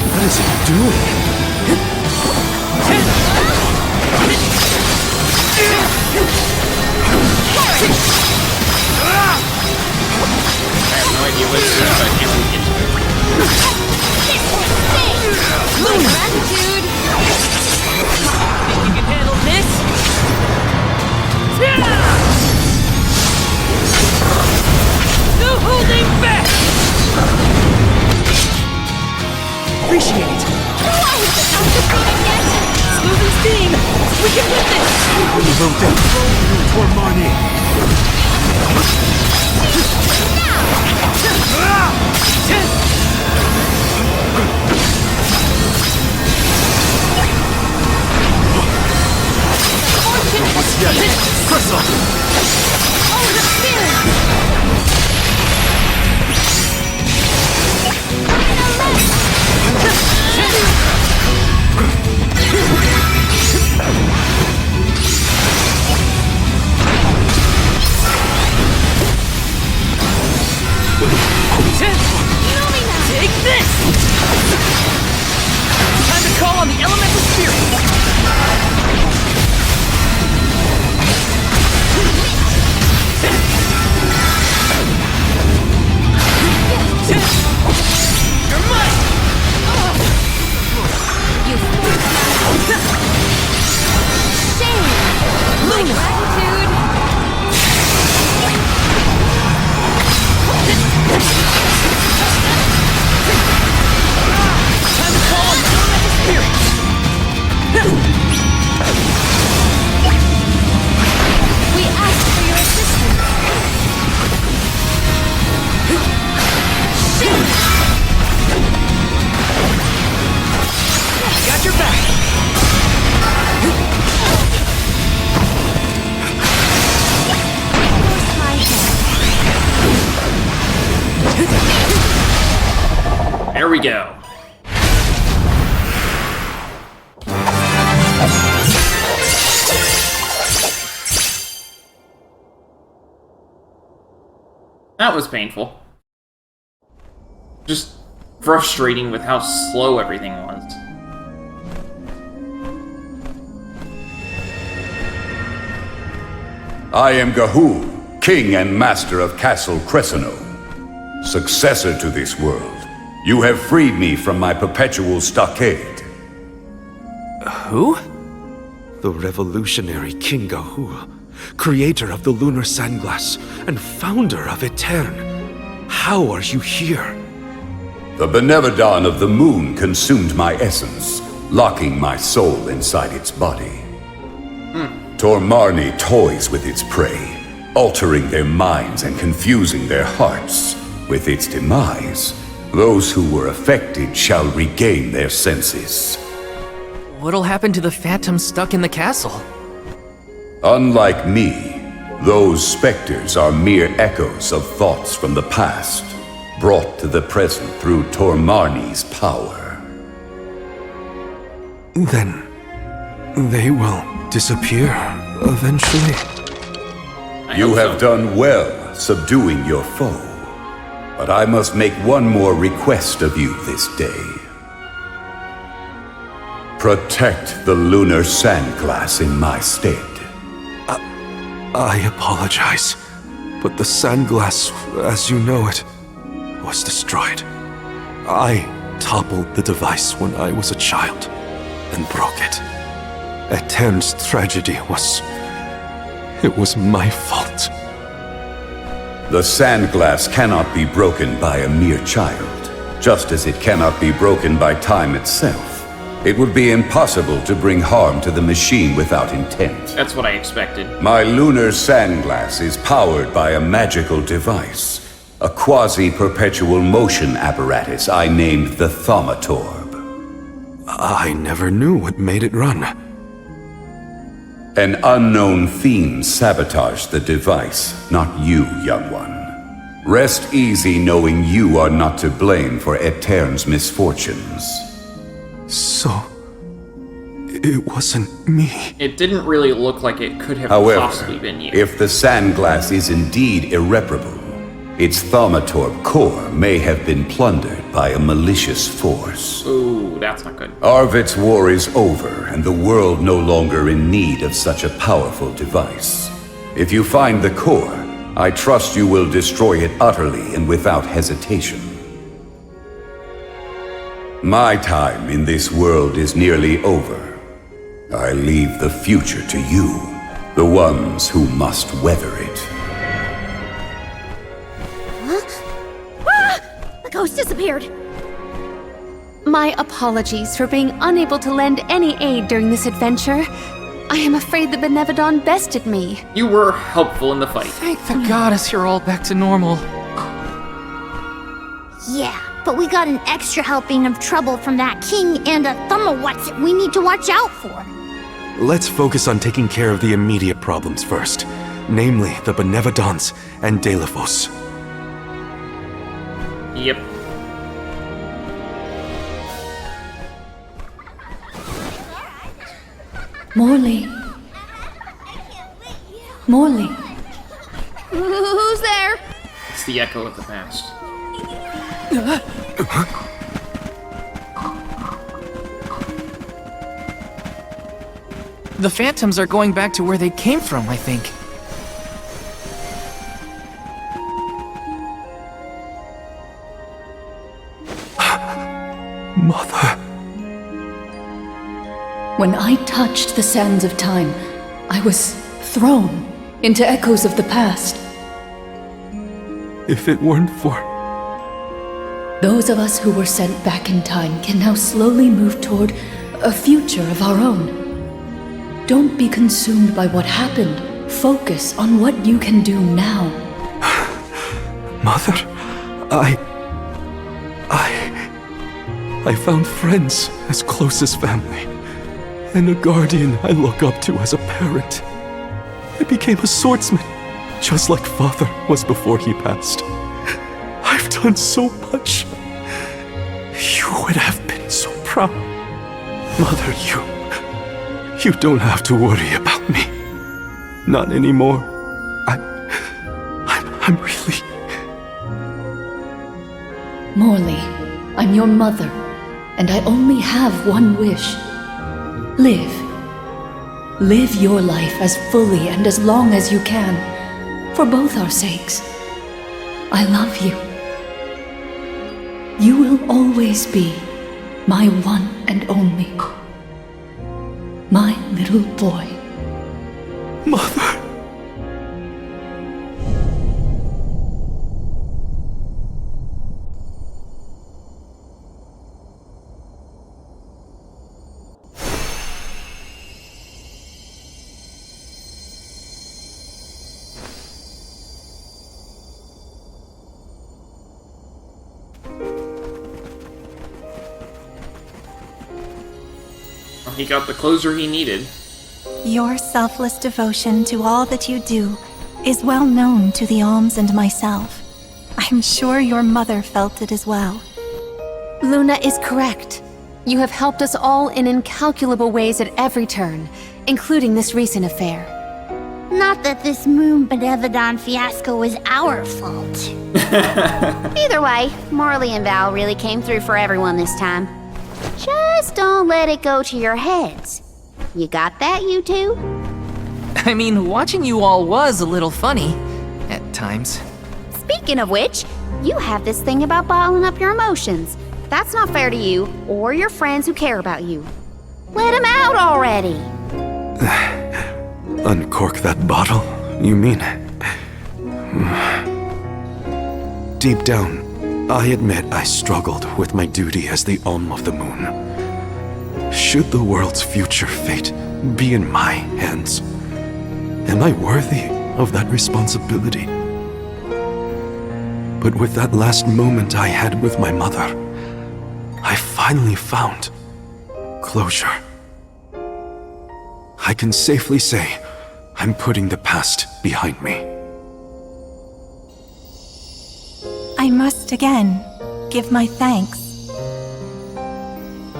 What is it doing? I have no idea what it is, but I can't look into it. Gratitude! Think you can handle this? No holding back! Appreciate it. Smooth and steam! We can win this! We will dethrone you, Tor Marne! What's yet? Press on! Oh, the spirit! go. That was painful. Just frustrating with how slow everything was. I am Gahul, king and master of Castle Crescino. Successor to this world, you have freed me from my perpetual stockade. Who? The revolutionary King Gahul, creator of the lunar sandglass and founder of Etern. How are you here? The Benevodon of the moon consumed my essence, locking my soul inside its body. Tor Marne toys with its prey, altering their minds and confusing their hearts. With its demise, those who were affected shall regain their senses. What'll happen to the phantoms stuck in the castle? Unlike me, those specters are mere echoes of thoughts from the past, brought to the present through Tor Marne's power. Then they will disappear eventually. You have done well subduing your foe, but I must make one more request of you this day. Protect the lunar sandglass in my stead. I apologize, but the sandglass, as you know it, was destroyed. I toppled the device when I was a child and broke it. Etern's tragedy was my fault. The sandglass cannot be broken by a mere child, just as it cannot be broken by time itself. It would be impossible to bring harm to the machine without intent. That's what I expected. My lunar sandglass is powered by a magical device, a quasi-perpetual motion apparatus I named the Thaumatorb. I never knew what made it run. An unknown fiend sabotaged the device, not you, young one. Rest easy knowing you are not to blame for Etern's misfortunes. So, it wasn't me. It didn't really look like it could have However, possibly been you. if the sandglass is indeed irreparable, its Thaumatorb core may have been plundered by a malicious force. Ooh, that's not good. Arvid's war is over, and the world no longer in need of such a powerful device. If you find the core, I trust you will destroy it utterly and without hesitation. My time in this world is nearly over. I leave the future to you, the ones who must weather it. The ghost disappeared. My apologies for being unable to lend any aid during this adventure. I am afraid the Benevodon bested me. You were helpful in the fight. Thank the goddess you're all back to normal. Yeah, but we got an extra helping of trouble from that king and a Thumbawatz that we need to watch out for. Let's focus on taking care of the immediate problems first, namely the Benevodons and Delphos. Yep. Morley. Morley. Who's there? It's the echo of the past. The phantoms are going back to where they came from, I think. Mother. When I touched the sands of time, I was thrown into echoes of the past. If it weren't for... Those of us who were sent back in time can now slowly move toward a future of our own. Don't be consumed by what happened. Focus on what you can do now. Mother, I found friends as close as family, and a guardian I look up to as a parent. I became a swordsman, just like Father was before he passed. I've done so much. You proud. Mother, you don't have to worry about me. Not anymore. I'm really... Morley, I'm your mother, and I only have one wish. Live. Live your life as fully and as long as you can, for both our sakes. I love you. You will always be my one and only. My little boy. Mother! He got the closer he needed. Your selfless devotion to all that you do is well known to the alms and myself. I'm sure your mother felt it as well. Luna is correct. You have helped us all in incalculable ways at every turn, including this recent affair. Not that this Moon Benevodon fiasco was our fault. Either way, Morley and Val really came through for everyone this time. Just don't let it go to your heads. You got that, you two? I mean, watching you all was a little funny. At times. Speaking of which, you have this thing about bottling up your emotions. That's not fair to you, or your friends who care about you. Let them out already! Uncork that bottle, you mean? Deep down, I admit I struggled with my duty as the Alm of the Moon. Should the world's future fate be in my hands, am I worthy of that responsibility? But with that last moment I had with my mother, I finally found closure. I can safely say I'm putting the past behind me. I must again give my thanks.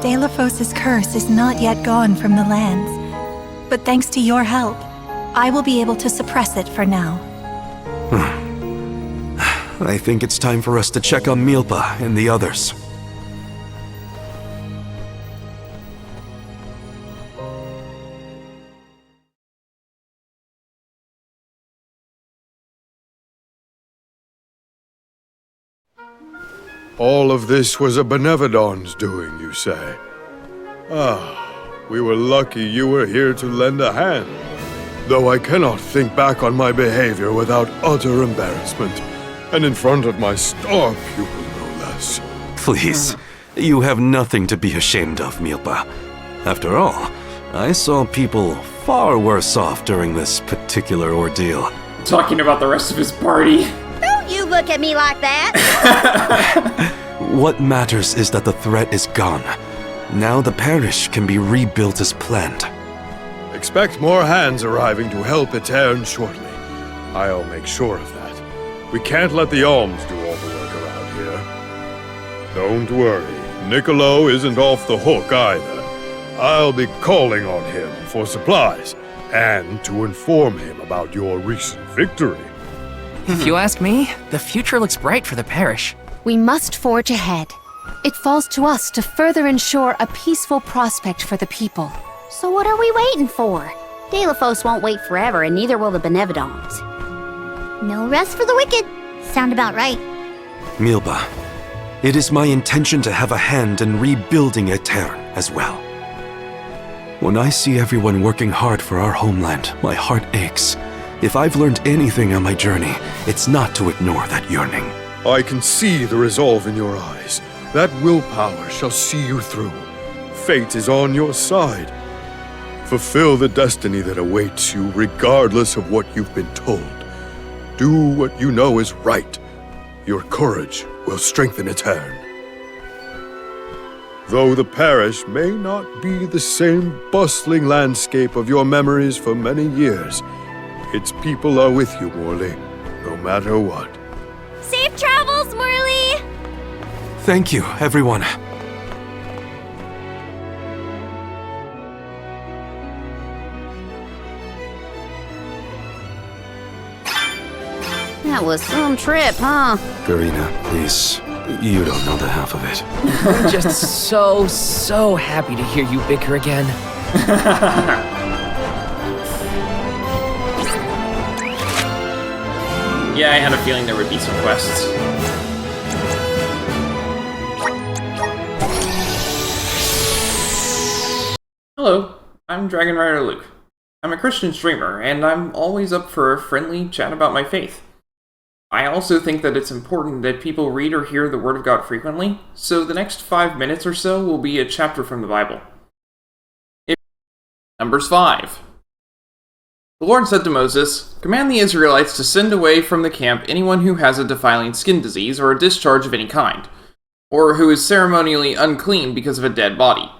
Delafos's curse is not yet gone from the lands, but thanks to your help, I will be able to suppress it for now. I think it's time for us to check on Milpa and the others. All of this was a Benevodon's doing, you say? We were lucky you were here to lend a hand. Though I cannot think back on my behavior without utter embarrassment, and in front of my star pupil, no less. Please, you have nothing to be ashamed of, Milpa. After all, I saw people far worse off during this particular ordeal. Talking about the rest of his party. Don't you look at me like that! What matters is that the threat is gone. Now the parish can be rebuilt as planned. Expect more hands arriving to help Etern shortly. I'll make sure of that. We can't let the alms do all the work around here. Don't worry, Niccolo isn't off the hook either. I'll be calling on him for supplies, and to inform him about your recent victory. If you ask me, the future looks bright for the parish. We must forge ahead. It falls to us to further ensure a peaceful prospect for the people. So what are we waiting for? Delafos won't wait forever, and neither will the Benevodons. No rest for the wicked. Sound about right. Milpa, it is my intention to have a hand in rebuilding Etern as well. When I see everyone working hard for our homeland, my heart aches. If I've learned anything on my journey, it's not to ignore that yearning. I can see the resolve in your eyes. That willpower shall see you through. Fate is on your side. Fulfill the destiny that awaits you regardless of what you've been told. Do what you know is right. Your courage will strengthen Etern. Though the parish may not be the same bustling landscape of your memories for many years, its people are with you, Morley, no matter what. Safe travels, Morley! Thank you, everyone. That was some trip, huh? Garina, please. You don't know the half of it. I'm just so happy to hear you bicker again. Yeah, I had a feeling there would be some quests. Hello, I'm Dragon Rider Luke. I'm a Christian streamer, and I'm always up for a friendly chat about my faith. I also think that it's important that people read or hear the Word of God frequently, so the next 5 minutes or so will be a chapter from the Bible. Numbers 5. The Lord said to Moses, "Command the Israelites to send away from the camp anyone who has a defiling skin disease or a discharge of any kind, or who is ceremonially unclean because of a dead body.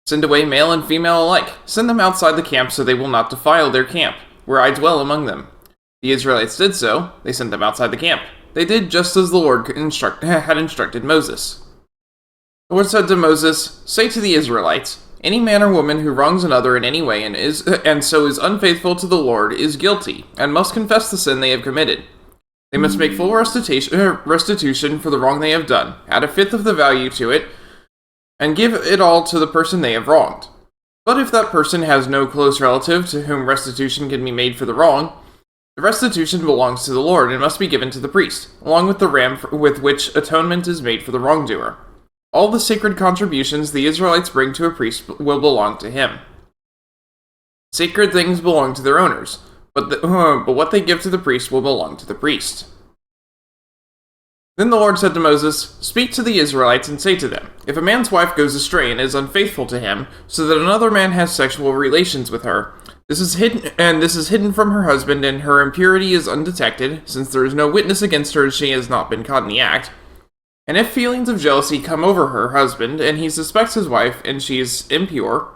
Send away male and female alike. Send them outside the camp so they will not defile their camp, where I dwell among them." The Israelites did so. They sent them outside the camp. They did just as the Lord had instructed Moses. The Lord said to Moses, "Say to the Israelites, any man or woman who wrongs another in any way and so is unfaithful to the Lord is guilty, and must confess the sin they have committed. They must make full restitution for the wrong they have done, add a fifth of the value to it, and give it all to the person they have wronged. But if that person has no close relative to whom restitution can be made for the wrong, the restitution belongs to the Lord and must be given to the priest, along with the ram with which atonement is made for the wrongdoer. All the sacred contributions the Israelites bring to a priest will belong to him. Sacred things belong to their owners, but what they give to the priest will belong to the priest." Then the Lord said to Moses, "Speak to the Israelites and say to them, if a man's wife goes astray and is unfaithful to him, so that another man has sexual relations with her, this is hidden from her husband, and her impurity is undetected, since there is no witness against her as she has not been caught in the act. And if feelings of jealousy come over her husband, and he suspects his wife and she is impure,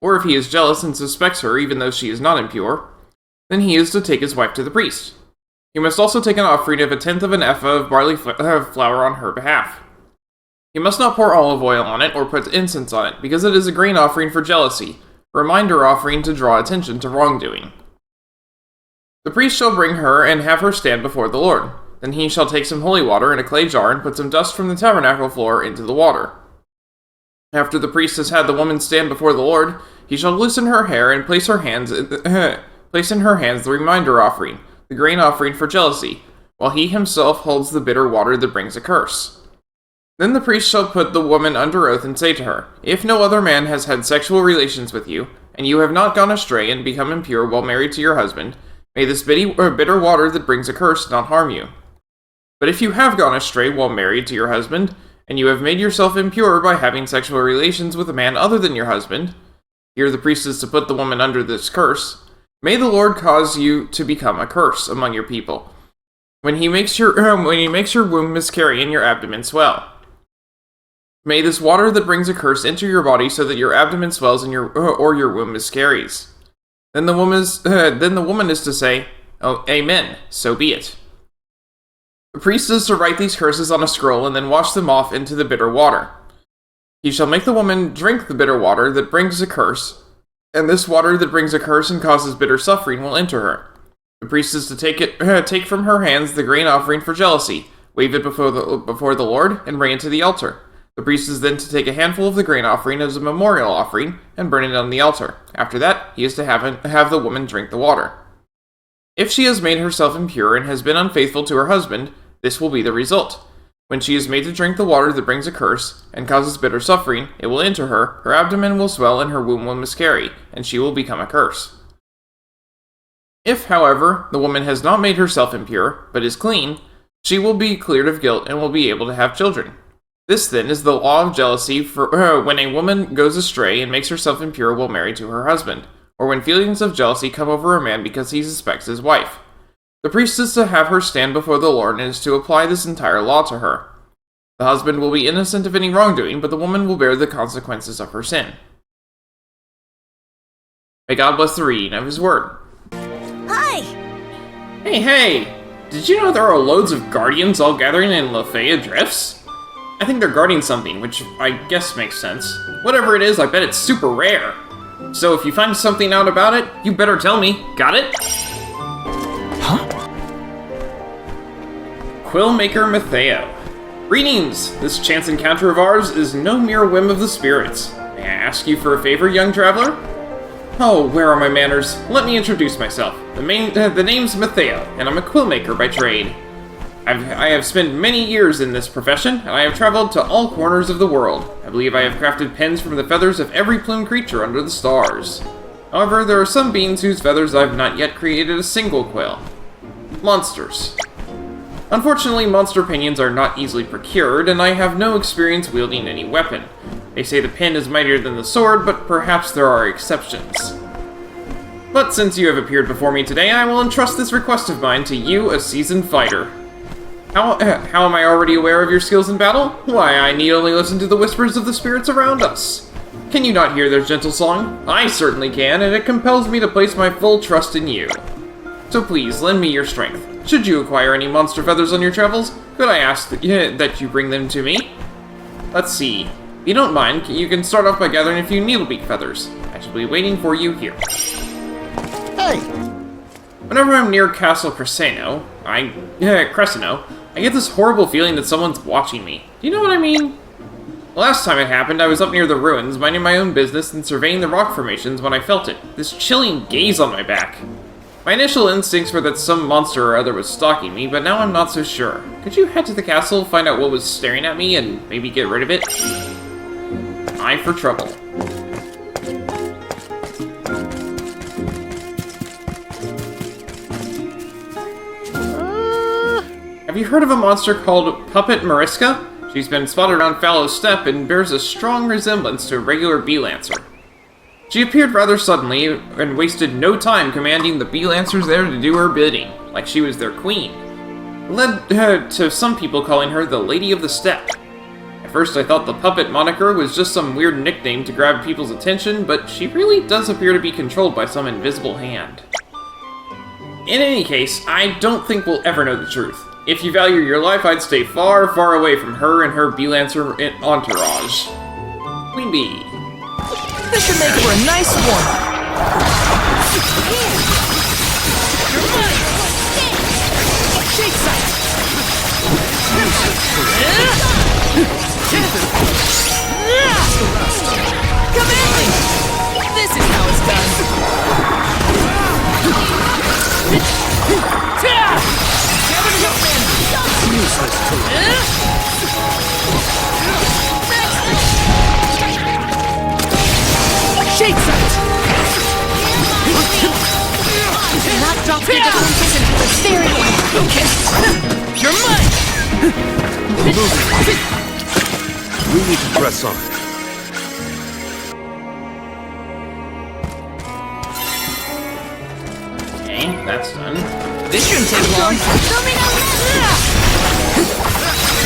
or if he is jealous and suspects her even though she is not impure, then he is to take his wife to the priest. He must also take an offering of 1/10 of an ephah of barley flour on her behalf. He must not pour olive oil on it or put incense on it, because it is a grain offering for jealousy, a reminder offering to draw attention to wrongdoing. The priest shall bring her and have her stand before the Lord. Then he shall take some holy water in a clay jar and put some dust from the tabernacle floor into the water. After the priest has had the woman stand before the Lord, he shall loosen her hair and place in her hands the reminder offering, the grain offering for jealousy, while he himself holds the bitter water that brings a curse. Then the priest shall put the woman under oath and say to her, if no other man has had sexual relations with you, and you have not gone astray and become impure while married to your husband, may this bitter water that brings a curse not harm you. But if you have gone astray while married to your husband, and you have made yourself impure by having sexual relations with a man other than your husband, here the priest is to put the woman under this curse, may the Lord cause you to become a curse among your people, when he makes your womb miscarry and your abdomen swell. May this water that brings a curse enter your body so that your abdomen swells and your womb miscarries. Then the woman is to say, "Oh, amen, so be it." The priest is to write these curses on a scroll and then wash them off into the bitter water. He shall make the woman drink the bitter water that brings a curse, and this water that brings a curse and causes bitter suffering will enter her. The priest is to take from her hands the grain offering for jealousy, wave it before the Lord, and bring it to the altar. The priest is then to take a handful of the grain offering as a memorial offering and burn it on the altar. After that, he is to have the woman drink the water. If she has made herself impure and has been unfaithful to her husband, this will be the result. When she is made to drink the water that brings a curse and causes bitter suffering, it will enter her abdomen will swell, and her womb will miscarry, and she will become a curse. If, however, the woman has not made herself impure, but is clean, she will be cleared of guilt and will be able to have children. This, then, is the law of jealousy for when a woman goes astray and makes herself impure while married to her husband, or when feelings of jealousy come over a man because he suspects his wife. The priest is to have her stand before the Lord and is to apply this entire law to her. The husband will be innocent of any wrongdoing, but the woman will bear the consequences of her sin. May God bless the reading of his word. Hi! Hey! Did you know there are loads of guardians all gathering in Lafayette Drifts? I think they're guarding something, which I guess makes sense. Whatever it is, I bet it's super rare. So if you find something out about it, you better tell me. Got it? Huh? Quillmaker Matteo. Greetings! This chance encounter of ours is no mere whim of the spirits. May I ask you for a favor, young traveler? Oh, where are my manners? Let me introduce myself. The name's Matteo, and I'm a quillmaker by trade. I have spent many years in this profession, and I have traveled to all corners of the world. I believe I have crafted pens from the feathers of every plumed creature under the stars. However, there are some beings whose feathers I've not yet created a single quill. Monsters. Unfortunately, monster pinions are not easily procured, and I have no experience wielding any weapon. They say the pen is mightier than the sword, but perhaps there are exceptions. But since you have appeared before me today, I will entrust this request of mine to you, a seasoned fighter. How am I already aware of your skills in battle? Why, I need only listen to the whispers of the spirits around us. Can you not hear their gentle song? I certainly can, and it compels me to place my full trust in you. So please, lend me your strength. Should you acquire any monster feathers on your travels, could I ask that you bring them to me? Let's see. If you don't mind, you can start off by gathering a few needlebeak feathers. I shall be waiting for you here. Hey! Whenever I'm near Castle Cresceno, I get this horrible feeling that someone's watching me. Do you know what I mean? The last time it happened, I was up near the ruins, minding my own business and surveying the rock formations when I felt it. This chilling gaze on my back. My initial instincts were that some monster or other was stalking me, but now I'm not so sure. Could you head to the castle, find out what was staring at me, and maybe get rid of it? Eye for trouble. Have you heard of a monster called Puppet Mariska? She's been spotted around Fallow Steppe and bears a strong resemblance to a regular bee lancer. She appeared rather suddenly and wasted no time commanding the bee lancers there to do her bidding, like she was their queen. It led to some people calling her the Lady of the Steppe. At first I thought the puppet moniker was just some weird nickname to grab people's attention, but she really does appear to be controlled by some invisible hand. In any case, I don't think we'll ever know the truth. If you value your life, I'd stay far, far away from her and her bee lancer entourage. Queen Bee. This should make for a nice warm-up. You're mine! Shake sight! Come at me! This is how it's done. Useless tool. Shake sight! Do not drop your defenses until the very end. Okay. You're mine! We need to press on. Okay, that's done. This shouldn't take long.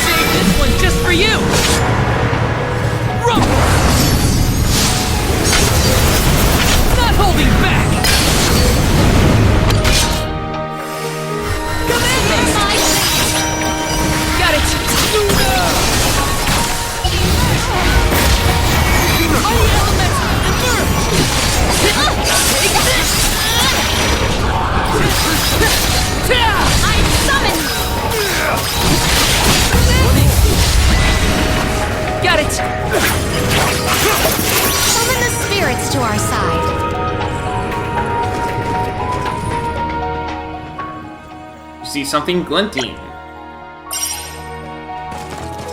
Save this one just for you! Rumble! Not holding back! Come in, Mike! Got it! Mighty Element, emerge! Take this! I summon! Got it! Summon the spirits to our side. You see something glinting.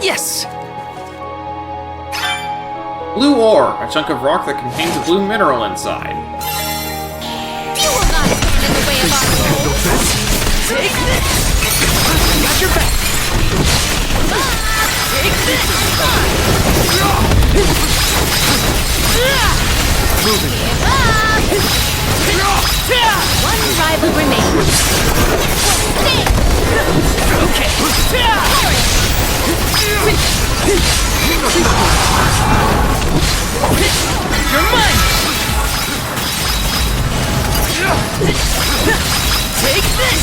Yes! Blue ore, a chunk of rock that contains a blue mineral inside. You will not stand in the way of our goals. Take this! Got your back! Take this! Give up! One rival remains. Okay! You're mine! Take this!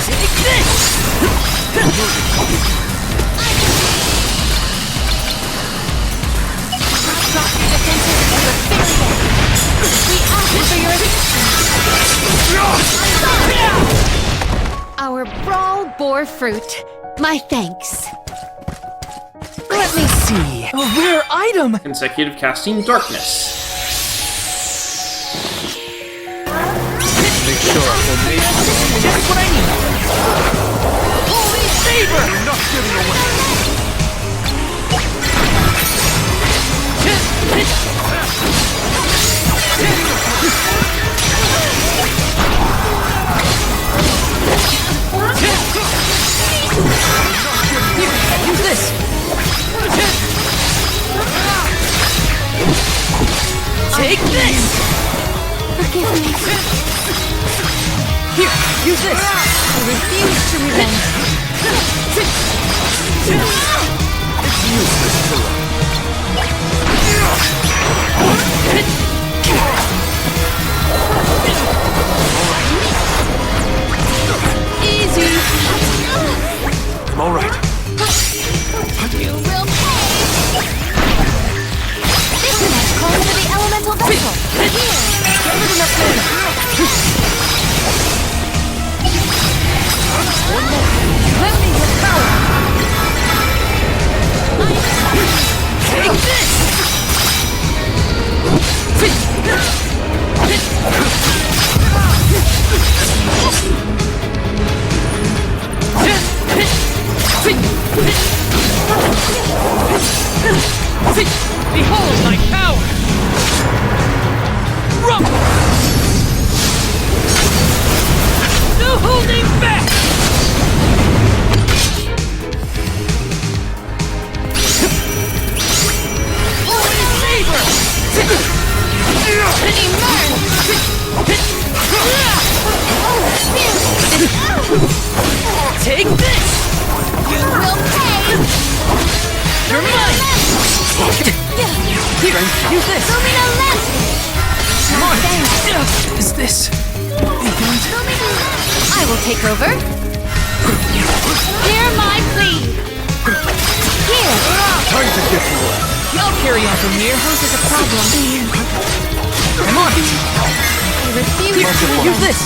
Take this! Drop your defenses until the very end. We ask for your assistance. your fruit. My thanks. Let me see. A rare item! Consecutive casting darkness. Make sure our formation is just what I need. Holy saber! You're not getting away. Here, use this. Take this. Forgive me. Here, use this. I refuse to relent. It's useless to run. Easy. I'm all right. You will pay. This match calls for the elemental vessel. Here. Give it enough mana. Let me with power. Take this. Behold my power! Rumble! No holding back! Holy saber! Take this! You will pay. You're mine! Here, use this! Lumina left. Come on! Is this... I will take over. Hear my plea. Here. Time to get you away. I'll carry on from here. This is a problem. Come on! I refuse Here, to use this!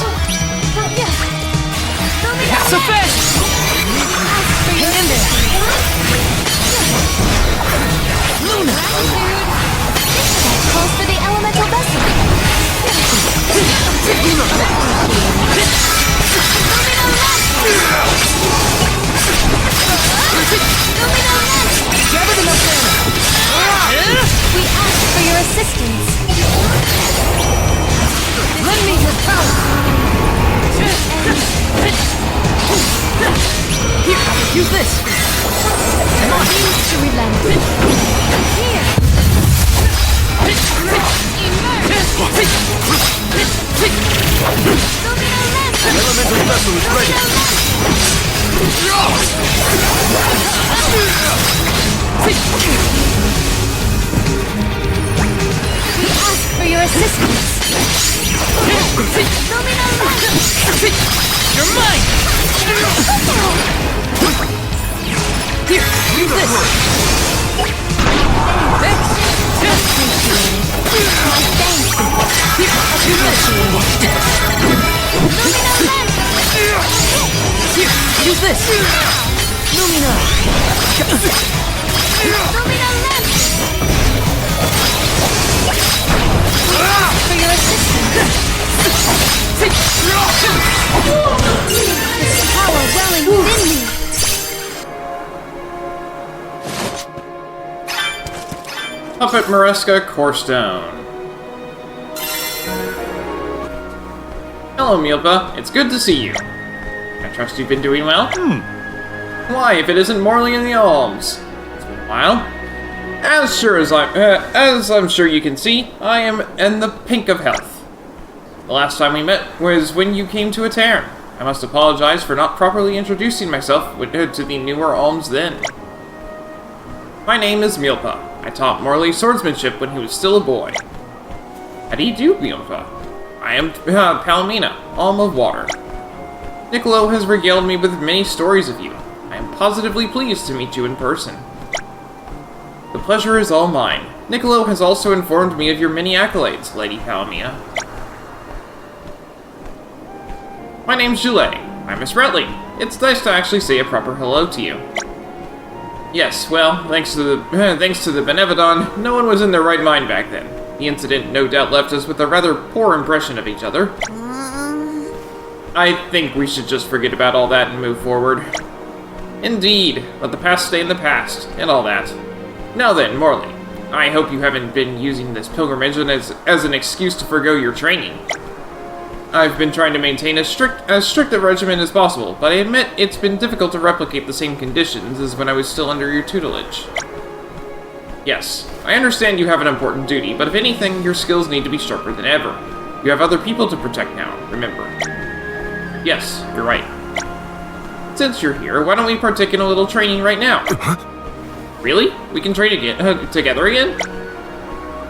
Not so fast! Hang in there! Luna! That calls for the elemental vessel. Gather enough mana! We ask for your assistance. Lend me your power! Here, use this! I refuse to relent. Here. An elemental vessel is ready! We ask for your assistance. You're mine! Here, use this! Thanks! My thanks. Here, use this! Here, use this! Lumina! For your assistance. This power welling within me. Puppet Mareska Corestone. Hello, Milpa. It's good to see you. I trust you've been doing well? Why, if it isn't Morley in the Alms? It's been a while. As I'm sure you can see, I am in the pink of health. The last time we met was when you came to a tavern. I must apologize for not properly introducing myself to the newer Alms then. My name is Milpa. I taught Morley swordsmanship when he was still a boy. How do you do, Milpa? I am Palomina, Alm of Water. Niccolo has regaled me with many stories of you. I am positively pleased to meet you in person. The pleasure is all mine. Niccolo has also informed me of your many accolades, Lady Palomina. My name's Julie. I'm Miss Bretley. It's nice to actually say a proper hello to you. Yes, well, thanks to the Benevodon, no one was in their right mind back then. The incident no doubt left us with a rather poor impression of each other. I think we should just forget about all that and move forward. Indeed, let the past stay in the past, and all that. Now then, Morley, I hope you haven't been using this pilgrimage as an excuse to forgo your training. I've been trying to maintain as strict a regimen as possible, but I admit it's been difficult to replicate the same conditions as when I was still under your tutelage. Yes, I understand you have an important duty, but if anything, your skills need to be sharper than ever. You have other people to protect now, remember. Yes, you're right. Since you're here, why don't we partake in a little training right now? Really? We can train again, together again?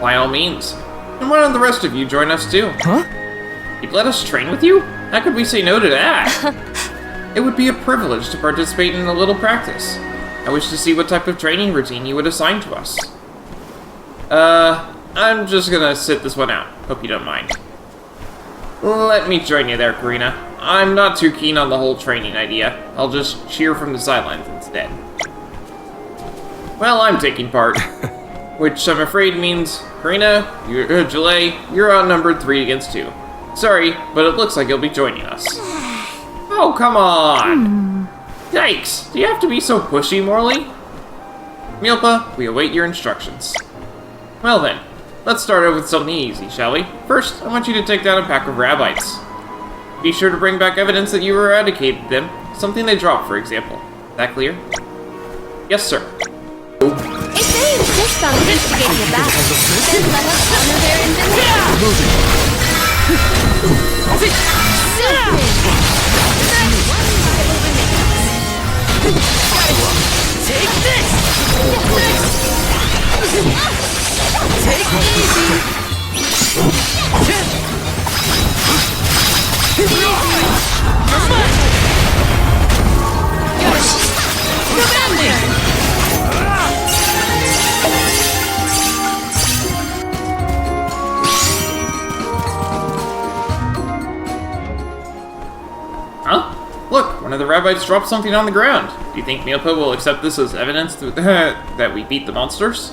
By all means. And why don't the rest of you join us too? Huh? You'd let us train with you? How could we say no to that? It would be a privilege to participate in a little practice. I wish to see what type of training routine you would assign to us. I'm just gonna sit this one out. Hope you don't mind. Let me join you there, Karina. I'm not too keen on the whole training idea. I'll just cheer from the sidelines instead. Well, I'm taking part. Which I'm afraid means, Karina, Julie, you're outnumbered 3 against 2. Sorry, but it looks like you'll be joining us. Oh, come on! Yikes! Do you have to be so pushy, Morley? Milpa, we await your instructions. Well then, let's start out with something easy, shall we? First, I want you to take down a pack of rabbits. Be sure to bring back evidence that you eradicated them. Something they dropped, for example. That clear? Yes, sir. If they insist on instigating a battle, then let us honor their invitation. Take this! Take it easy! Come on! Huh? Look, one of the rabbits dropped something on the ground. Do you think Milpa will accept this as evidence that we beat the monsters?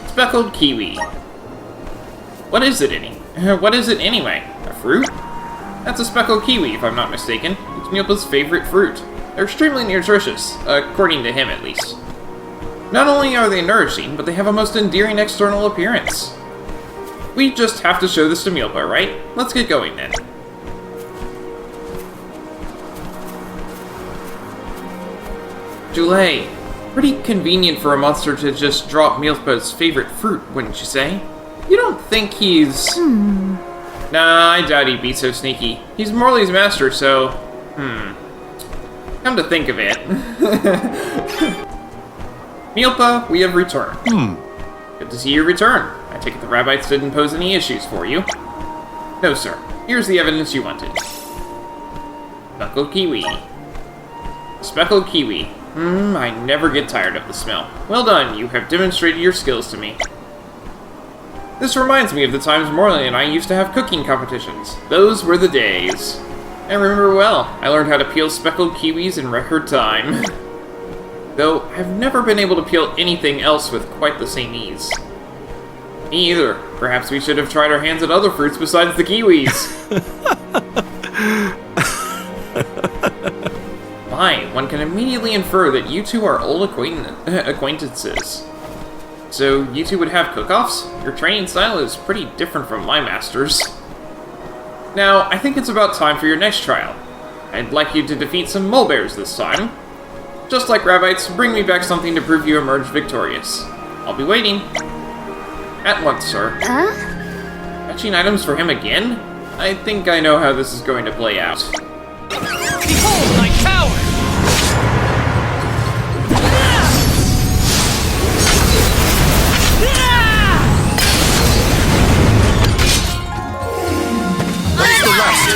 Speckled kiwi. What is it anyway? A fruit? That's a speckled kiwi, if I'm not mistaken. It's Milpa's favorite fruit. They're extremely nutritious, according to him at least. Not only are they nourishing, but they have a most endearing external appearance. We just have to show this to Milpa, right? Let's get going then. Julie, pretty convenient for a monster to just drop Milpa's favorite fruit, wouldn't you say? You don't think he's... Nah, I doubt he'd be so sneaky. He's Morley's master, so... Come to think of it. Milpa, we have returned. Good to see you return. I take it the rabbits didn't pose any issues for you. No, sir. Here's the evidence you wanted. Speckled kiwi. Speckled kiwi. I never get tired of the smell. Well done, you have demonstrated your skills to me. This reminds me of the times Morley and I used to have cooking competitions. Those were the days. I remember well. I learned how to peel speckled kiwis in record time. Though, I've never been able to peel anything else with quite the same ease. Me either. Perhaps we should have tried our hands at other fruits besides the kiwis. My, one can immediately infer that you two are old acquaintances. So, you two would have cook-offs? Your training style is pretty different from my master's. Now, I think it's about time for your next trial. I'd like you to defeat some mole bears this time. Just like rabbits, bring me back something to prove you emerged victorious. I'll be waiting. At once, sir. Huh? Fetching items for him again? I think I know how this is going to play out. Behold my power! Where's the rest?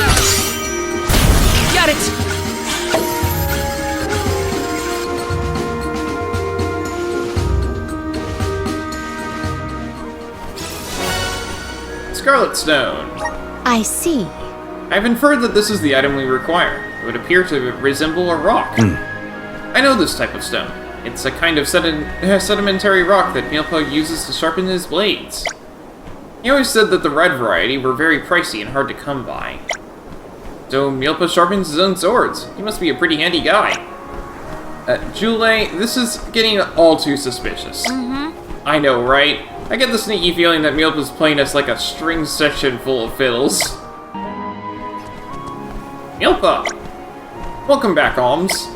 Got it! Scarlet Stone. I see. I've inferred that this is the item we require. It would appear to resemble a rock. I know this type of stone. It's a kind of sedimentary rock that Mielpa uses to sharpen his blades. He always said that the red variety were very pricey and hard to come by. So Mielpa sharpens his own swords. He must be a pretty handy guy. Julie, this is getting all too suspicious. I know, right? I get the sneaky feeling that Mielpa's playing us like a string section full of fiddles. Mielpa! Welcome back, Alms.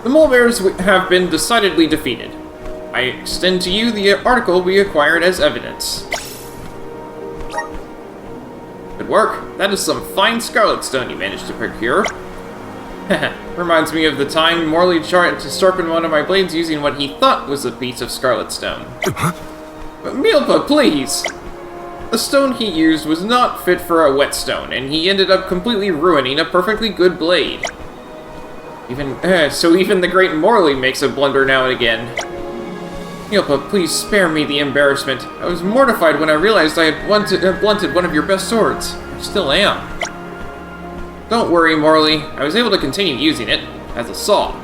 The Mole Bears have been decidedly defeated. I extend to you the article we acquired as evidence. Good work. That is some fine scarlet stone you managed to procure. Reminds me of the time Morley tried to sharpen one of my blades using what he thought was a piece of scarlet stone. Mielpa, please! The stone he used was not fit for a whetstone, and he ended up completely ruining a perfectly good blade. So even the great Morley makes a blunder now and again. Mielpa, please spare me the embarrassment. I was mortified when I realized I had blunted one of your best swords. I still am. Don't worry, Morley. I was able to continue using it as a saw.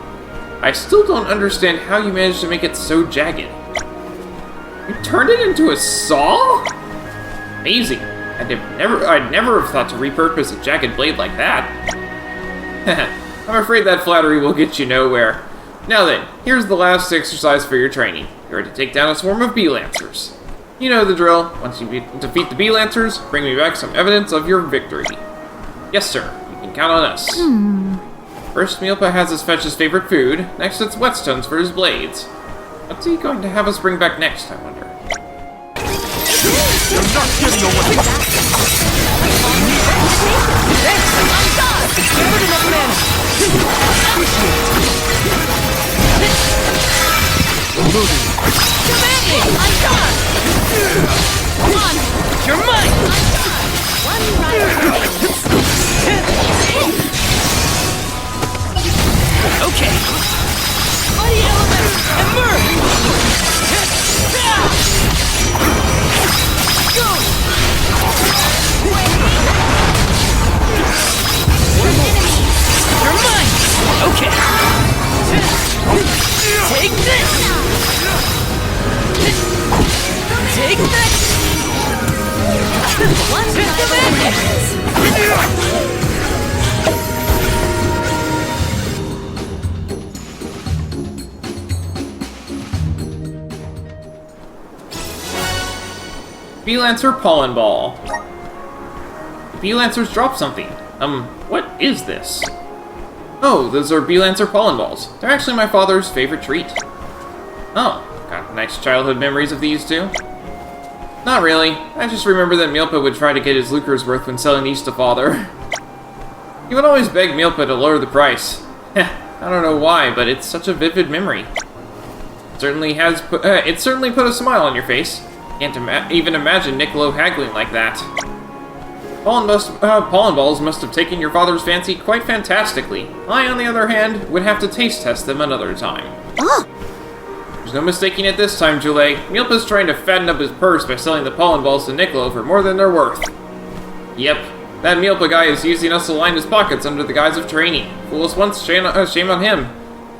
I still don't understand how you managed to make it so jagged. You turned it into a saw? Amazing. I'd never have thought to repurpose a jagged blade like that. I'm afraid that flattery will get you nowhere. Now then, here's the last exercise for your training. You're to take down a swarm of bee lancers. You know the drill. Once you defeat the bee lancers, bring me back some evidence of your victory. Yes, sir. You can count on us. First, Mielpa has us fetch his favorite food. Next, it's whetstones for his blades. What's he going to have us bring back next, I wonder? You're not getting away! Never enough mana! Moving. Command me! I'm done! Come on! You're mine! One right. Okay. Mighty elements, emerge! Go! You're mine! Okay. Take this! Take this! One Bee Lancer Pollen Ball. The Bee Lancers dropped something. What is this? Oh, those are Bee Lancer Pollen Balls. They're actually my father's favorite treat. Oh, got nice childhood memories of these two. Not really. I just remember that Mielpa would try to get his lucre's worth when selling these to father. He would always beg Mielpa to lower the price. I don't know why, but it's such a vivid memory. It certainly put a smile on your face. Can't even imagine Niccolo haggling like that. Pollen balls must have taken your father's fancy quite fantastically. I, on the other hand, would have to taste test them another time. There's no mistaking it this time, Julie. Mielpa's trying to fatten up his purse by selling the pollen balls to Niccolo for more than they're worth. Yep, that Mielpa guy is using us to line his pockets under the guise of training. Fool us once, shame on him.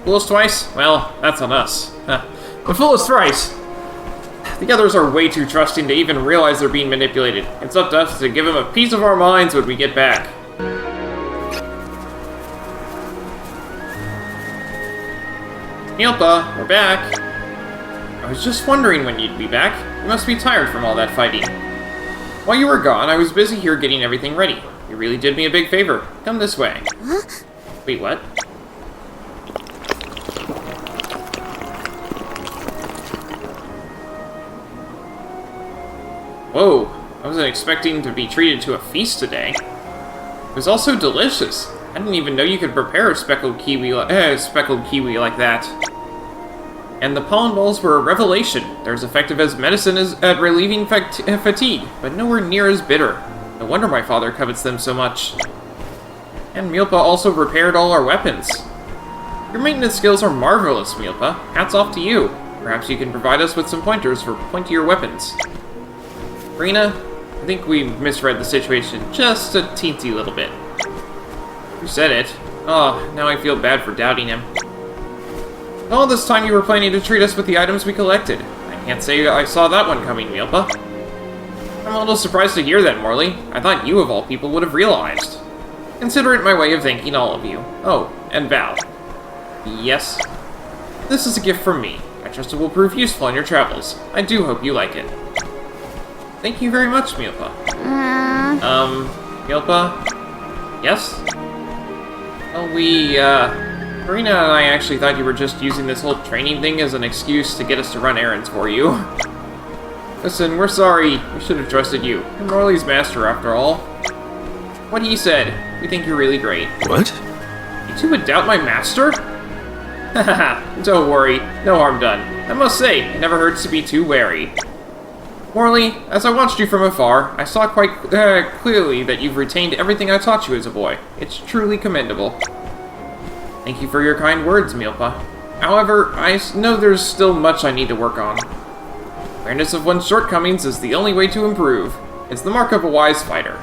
Fool us twice? Well, that's on us. But fool us thrice. The others are way too trusting to even realize they're being manipulated. It's up to us to give them a piece of our minds when we get back. Mielpa, we're back. I was just wondering when you'd be back. You must be tired from all that fighting. While you were gone, I was busy here getting everything ready. You really did me a big favor. Come this way. Huh? Wait, what? Whoa, I wasn't expecting to be treated to a feast today. It was also delicious. I didn't even know you could prepare a speckled kiwi like that. And the pollen balls were a revelation. They're as effective as medicine at relieving fatigue, but nowhere near as bitter. No wonder my father covets them so much. And Mielpa also repaired all our weapons. Your maintenance skills are marvelous, Mielpa. Hats off to you. Perhaps you can provide us with some pointers for pointier weapons. Rena, I think we misread the situation just a teensy little bit. You said it. Oh, now I feel bad for doubting him. All this time you were planning to treat us with the items we collected. I can't say I saw that one coming, Milpa. I'm a little surprised to hear that, Morley. I thought you, of all people, would have realized. Consider it my way of thanking all of you. Oh, and Val. Yes? This is a gift from me. I trust it will prove useful on your travels. I do hope you like it. Thank you very much, Milpa. Milpa? Yes? Well, Marina and I actually thought you were just using this whole training thing as an excuse to get us to run errands for you. Listen, we're sorry. We should have trusted you. You're Morley's master, after all. What he said. We think you're really great. What? You two would doubt my master? Haha, don't worry. No harm done. I must say, it never hurts to be too wary. Morley, as I watched you from afar, I saw quite clearly that you've retained everything I taught you as a boy. It's truly commendable. Thank you for your kind words, Milpa. However, I know there's still much I need to work on. Awareness of one's shortcomings is the only way to improve. It's the mark of a wise fighter.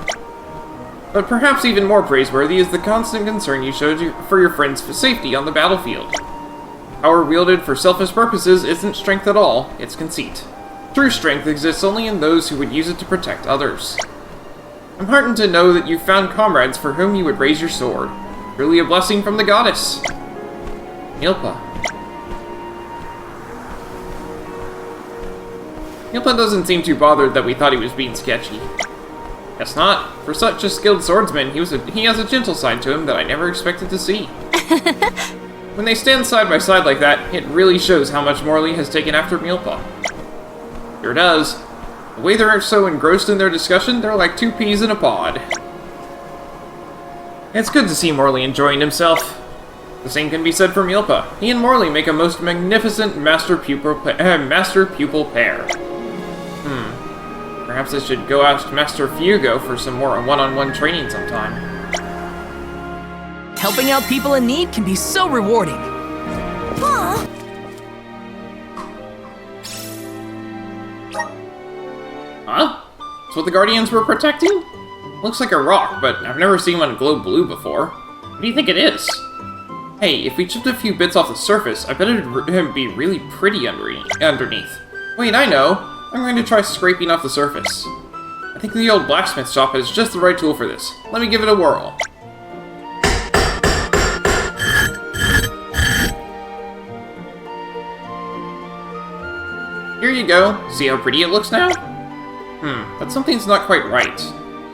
But perhaps even more praiseworthy is the constant concern you showed for your friends' safety on the battlefield. Power wielded for selfish purposes isn't strength at all, it's conceit. True strength exists only in those who would use it to protect others. I'm heartened to know that you've found comrades for whom you would raise your sword. Truly a blessing from the goddess. Milpa. Milpa doesn't seem too bothered that we thought he was being sketchy. Guess not. For such a skilled swordsman, he has a gentle side to him that I never expected to see. When they stand side by side like that, it really shows how much Morley has taken after Milpa. Sure does. The way they're so engrossed in their discussion, they're like two peas in a pod. It's good to see Morley enjoying himself. The same can be said for Milpa. He and Morley make a most magnificent master-pupil pair. Perhaps I should go ask Master Fugo for some more one-on-one training sometime. Helping out people in need can be so rewarding. Huh? That's what the Guardians were protecting? Looks like a rock, but I've never seen one glow blue before. What do you think it is? Hey, if we chipped a few bits off the surface, I bet it'd be really pretty underneath. Wait, I know! I'm going to try scraping off the surface. I think the old blacksmith shop has just the right tool for this. Let me give it a whirl. Here you go. See how pretty it looks now? But something's not quite right.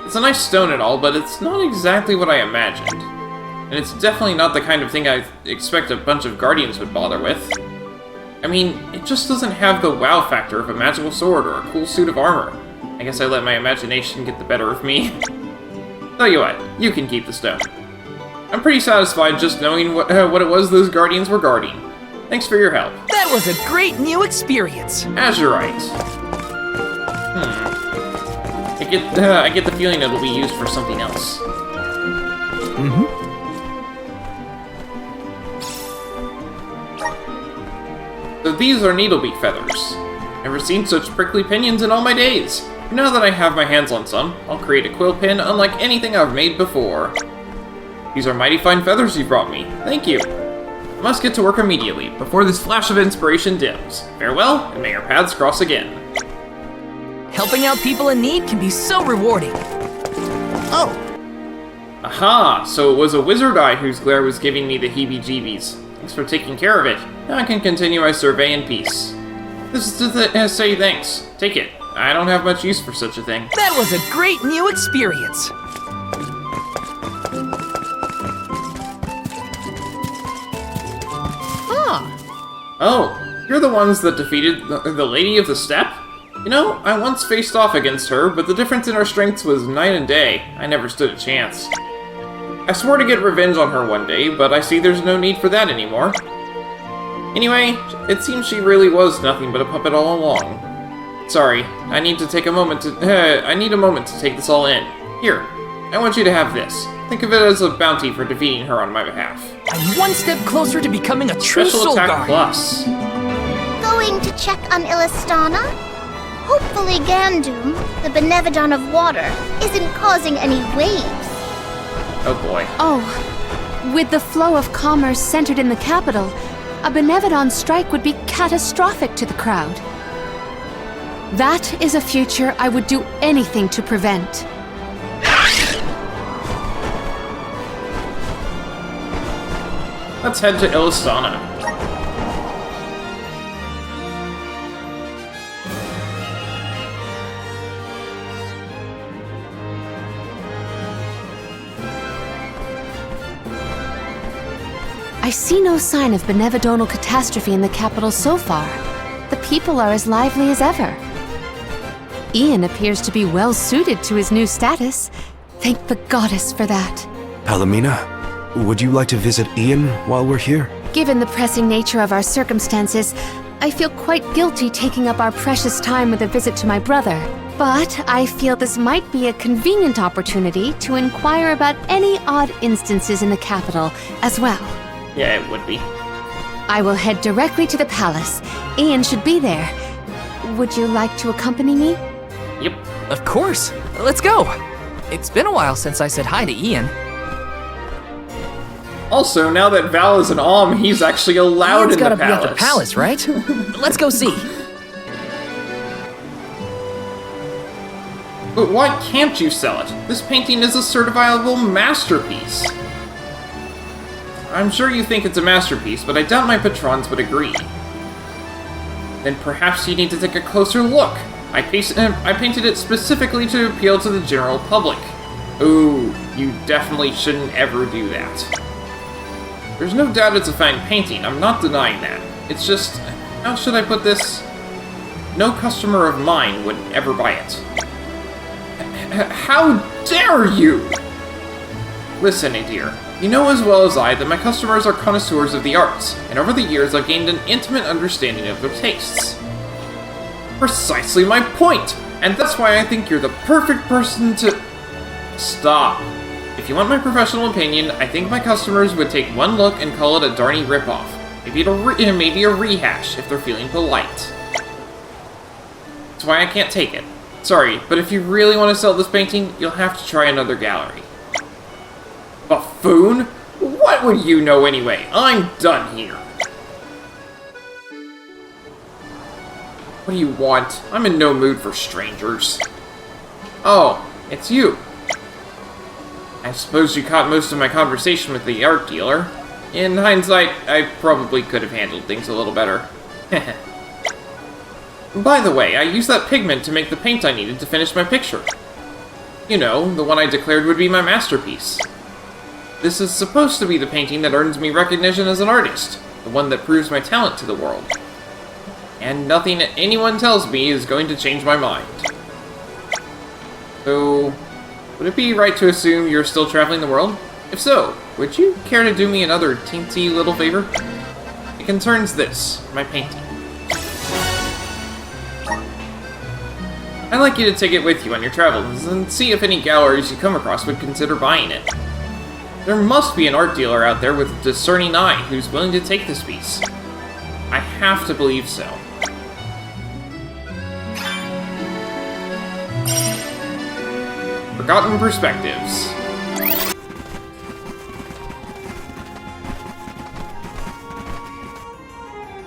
It's a nice stone and all, but it's not exactly what I imagined. And it's definitely not the kind of thing I expect a bunch of Guardians would bother with. I mean, it just doesn't have the wow factor of a magical sword or a cool suit of armor. I guess I let my imagination get the better of me. Tell you what, you can keep the stone. I'm pretty satisfied just knowing what it was those Guardians were guarding. Thanks for your help. That was a great new experience. As you're right. I get the feeling it'll be used for something else. So these are needlebeak feathers. Never seen such prickly pinions in all my days. Now that I have my hands on some, I'll create a quill pin unlike anything I've made before. These are mighty fine feathers you brought me. Thank you. I must get to work immediately, before this flash of inspiration dims. Farewell, and may our paths cross again. Helping out people in need can be so rewarding. Oh. Aha, so it was a wizard eye whose glare was giving me the heebie-jeebies. Thanks for taking care of it. Now I can continue my survey in peace. This is to say thanks. Take it. I don't have much use for such a thing. That was a great new experience. Oh, you're the ones that defeated the Lady of the Steppe? You know, I once faced off against her, but the difference in our strengths was night and day. I never stood a chance. I swore to get revenge on her one day, but I see there's no need for that anymore. Anyway, it seems she really was nothing but a puppet all along. Sorry, I need a moment to take this all in. Here, I want you to have this. Think of it as a bounty for defeating her on my behalf. I'm one step closer to becoming a true Special soul attack guard. plus. Going to check on Illistana? Hopefully Gandoom, the Benevodon of water, isn't causing any waves. Oh boy. Oh, With the flow of commerce centered in the capital, a Benevodon strike would be catastrophic to the crowd. That is a future I would do anything to prevent. Let's head to Illistana. I see no sign of benevodonal catastrophe in the capital so far. The people are as lively as ever. Ian appears to be well suited to his new status. Thank the goddess for that. Palomina, would you like to visit Ian while we're here? Given the pressing nature of our circumstances, I feel quite guilty taking up our precious time with a visit to my brother. But I feel this might be a convenient opportunity to inquire about any odd instances in the capital as well. Yeah, it would be. I will head directly to the palace. Ian should be there. Would you like to accompany me? Yep. Of course. Let's go. It's been a while since I said hi to Ian. Also, now that Val is an Alm, he's actually allowed Ian's in the gotta palace. be at the palace, right? Let's go see. But why can't you sell it? This painting is a certifiable masterpiece. I'm sure you think it's a masterpiece, but I doubt my patrons would agree. Then perhaps you need to take a closer look. I painted it specifically to appeal to the general public. Ooh, you definitely shouldn't ever do that. There's no doubt it's a fine painting, I'm not denying that. It's just, how should I put this? No customer of mine would ever buy it. How dare you! Listen, dear. You know as well as I that my customers are connoisseurs of the arts, and over the years I've gained an intimate understanding of their tastes. Precisely my point! And that's why I think you're the perfect person to... Stop. If you want my professional opinion, I think my customers would take one look and call it a darny ripoff. Maybe a rehash, if they're feeling polite. That's why I can't take it. Sorry, but if you really want to sell this painting, you'll have to try another gallery. Buffoon? What would you know anyway? I'm done here. What do you want? I'm in no mood for strangers. Oh, it's you. I suppose you caught most of my conversation with the art dealer. In hindsight, I probably could have handled things a little better. By the way, I used that pigment to make the paint I needed to finish my picture. You know, the one I declared would be my masterpiece. This is supposed to be the painting that earns me recognition as an artist, the one that proves my talent to the world. And nothing anyone tells me is going to change my mind. So, would it be right to assume you're still traveling the world? If so, would you care to do me another teensy little favor? It concerns this, my painting. I'd like you to take it with you on your travels and see if any galleries you come across would consider buying it. There must be an art dealer out there with a discerning eye who's willing to take this piece. I have to believe so. Forgotten Perspectives.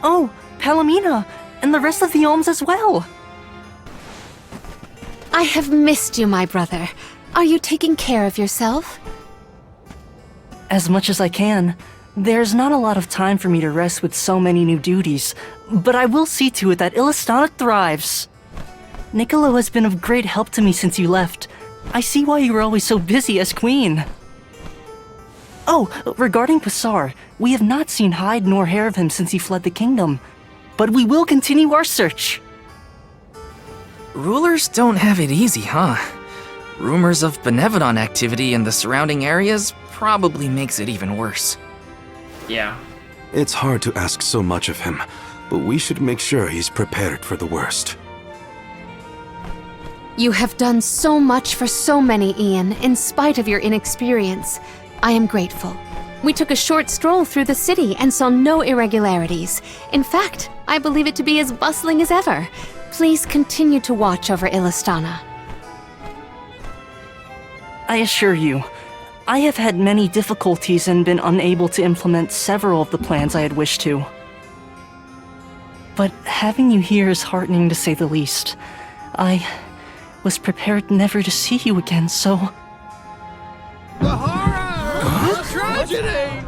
Oh, Palomina, and the rest of the Alms as well. I have missed you, my brother. Are you taking care of yourself? As much as I can. There's not a lot of time for me to rest with so many new duties, but I will see to it that Illistana thrives. Niccolo has been of great help to me since you left. I see why you were always so busy as queen. Oh, regarding Passar, we have not seen hide nor hair of him since he fled the kingdom, but we will continue our search. Rulers don't have it easy, huh? Rumors of Benevodon activity in the surrounding areas probably makes it even worse. Yeah. It's hard to ask so much of him, but we should make sure he's prepared for the worst. You have done so much for so many, Ian, in spite of your inexperience. I am grateful. We took a short stroll through the city and saw no irregularities. In fact, I believe it to be as bustling as ever. Please continue to watch over Illistana. I assure you, I have had many difficulties and been unable to implement several of the plans I had wished to. But having you here is heartening to say the least. I was prepared never to see you again, so... The horror! The tragedy!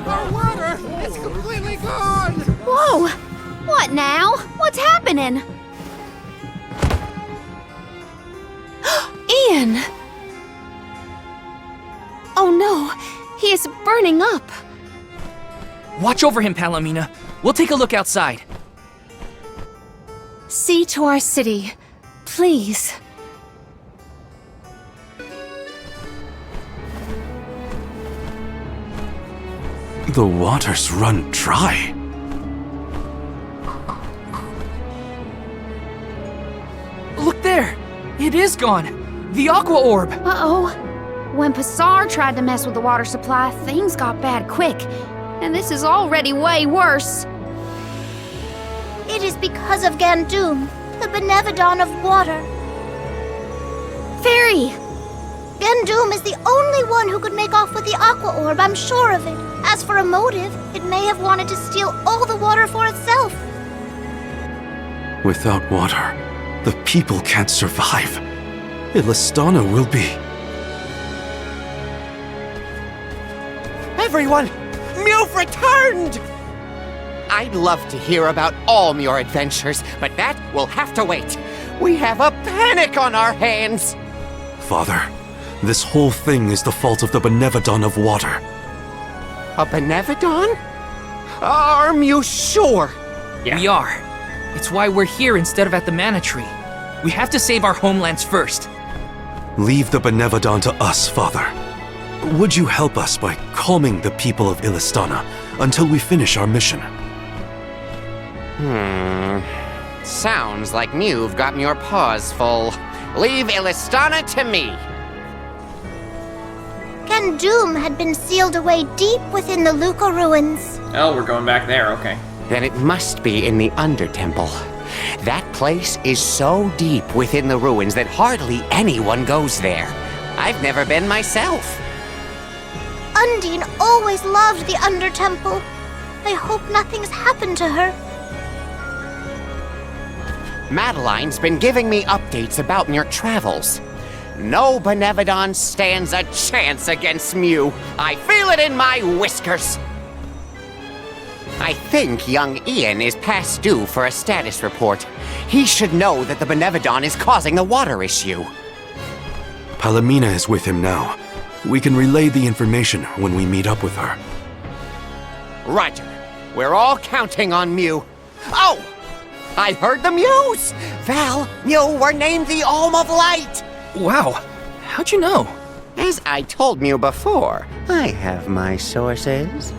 Our water! It's completely gone! Whoa! What now? What's happening? Ian! Oh no, he is burning up. Watch over him, Palomina. We'll take a look outside. See to our city, please. The waters run dry. Look there! It is gone! The Aqua Orb! Uh-oh. When Passar tried to mess with the water supply, things got bad quick. And this is already way worse. It is because of Gandoom, the Benevodon of water. Fairy! Gandoom is the only one who could make off with the Aqua Orb, I'm sure of it. As for a motive, it may have wanted to steal all the water for itself. Without water, the people can't survive. Illistana will be... Everyone! Mew've returned! I'd love to hear about all your adventures, but that will have to wait. We have a panic on our hands! Father, this whole thing is the fault of the Benevodon of water. A Benevodon? Are you sure? Yeah. We are. It's why we're here instead of at the Mana Tree. We have to save our homelands first. Leave the Benevodon to us, Father. Would you help us by calming the people of Illistana until we finish our mission? Sounds like you've gotten your paws full. Leave Illistana to me. Gandoom had been sealed away deep within the Luca ruins. Oh, we're going back there, okay. Then it must be in the Undertemple. That place is so deep within the ruins that hardly anyone goes there. I've never been myself. Undine always loved the Undertemple. I hope nothing's happened to her. Madeline's been giving me updates about your travels. No Benevodon stands a chance against Mew. I feel it in my whiskers. I think young Ian is past due for a status report. He should know that the Benevodon is causing the water issue. Palomina is with him now. We can relay the information when we meet up with her. Roger. We're all counting on Mew. Oh! I heard the Mews! Val, Mew were named the Alm of Light! Wow. How'd you know? As I told Mew before, I have my sources.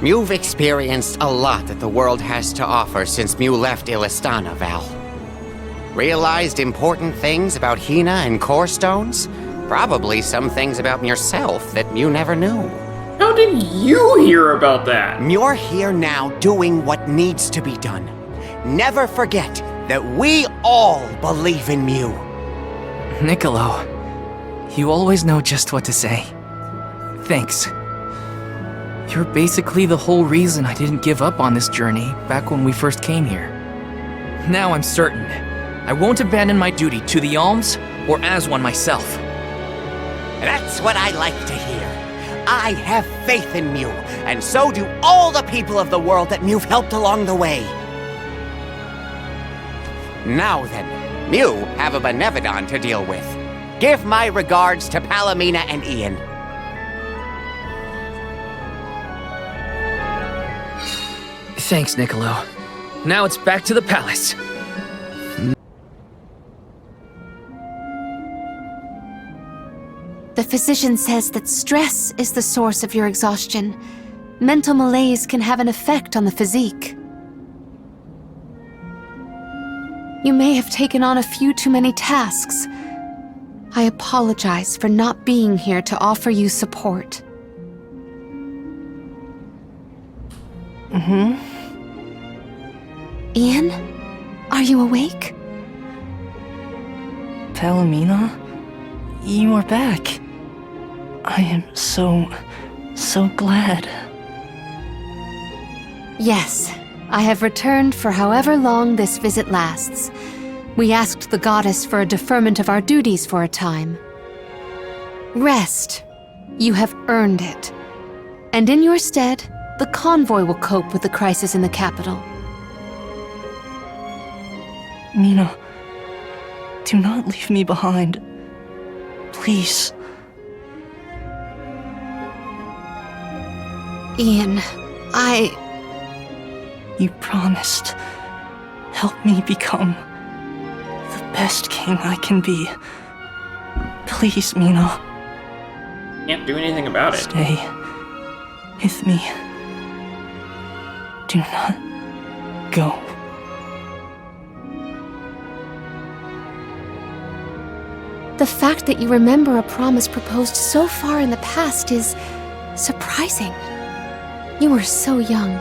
Mew've experienced a lot that the world has to offer since Mew left Illistana, Val. Realized important things about Hina and Core Stones? Probably some things about yourself that Mew never knew. How did you hear about that? You're here now doing what needs to be done. Never forget that we all believe in Mew. Niccolo, you always know just what to say. Thanks. You're basically the whole reason I didn't give up on this journey back when we first came here. Now I'm certain I won't abandon my duty to the Alms or as one myself. That's what I like to hear. I have faith in Mew, and so do all the people of the world that Mew've helped along the way. Now then, Mew have a Benevodon to deal with. Give my regards to Palomina and Ian. Thanks, Niccolo. Now it's back to the palace. The physician says that stress is the source of your exhaustion. Mental malaise can have an effect on the physique. You may have taken on a few too many tasks. I apologize for not being here to offer you support. Ian, are you awake? Palomina, you are back. I am so glad. Yes, I have returned for however long this visit lasts. We asked the goddess for a deferment of our duties for a time. Rest. You have earned it. And in your stead, the convoy will cope with the crisis in the capital. Mina, do not leave me behind. Please. Ian, You promised. Help me become the best king I can be. Please, Mina. Can't do anything about it. Stay with me. Do not go. the fact that you remember a promise proposed so far in the past is surprising. You were so young.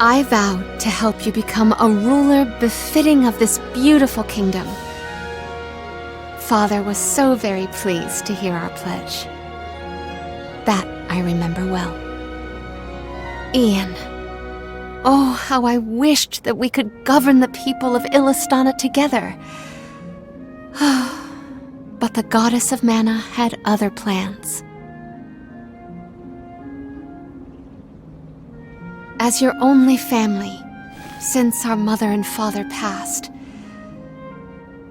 I vowed to help you become a ruler befitting of this beautiful kingdom. Father was so very pleased to hear our pledge. That I remember well. Ian. Oh, how I wished that we could govern the people of Illistana together. But the goddess of mana had other plans. As your only family, since our mother and father passed,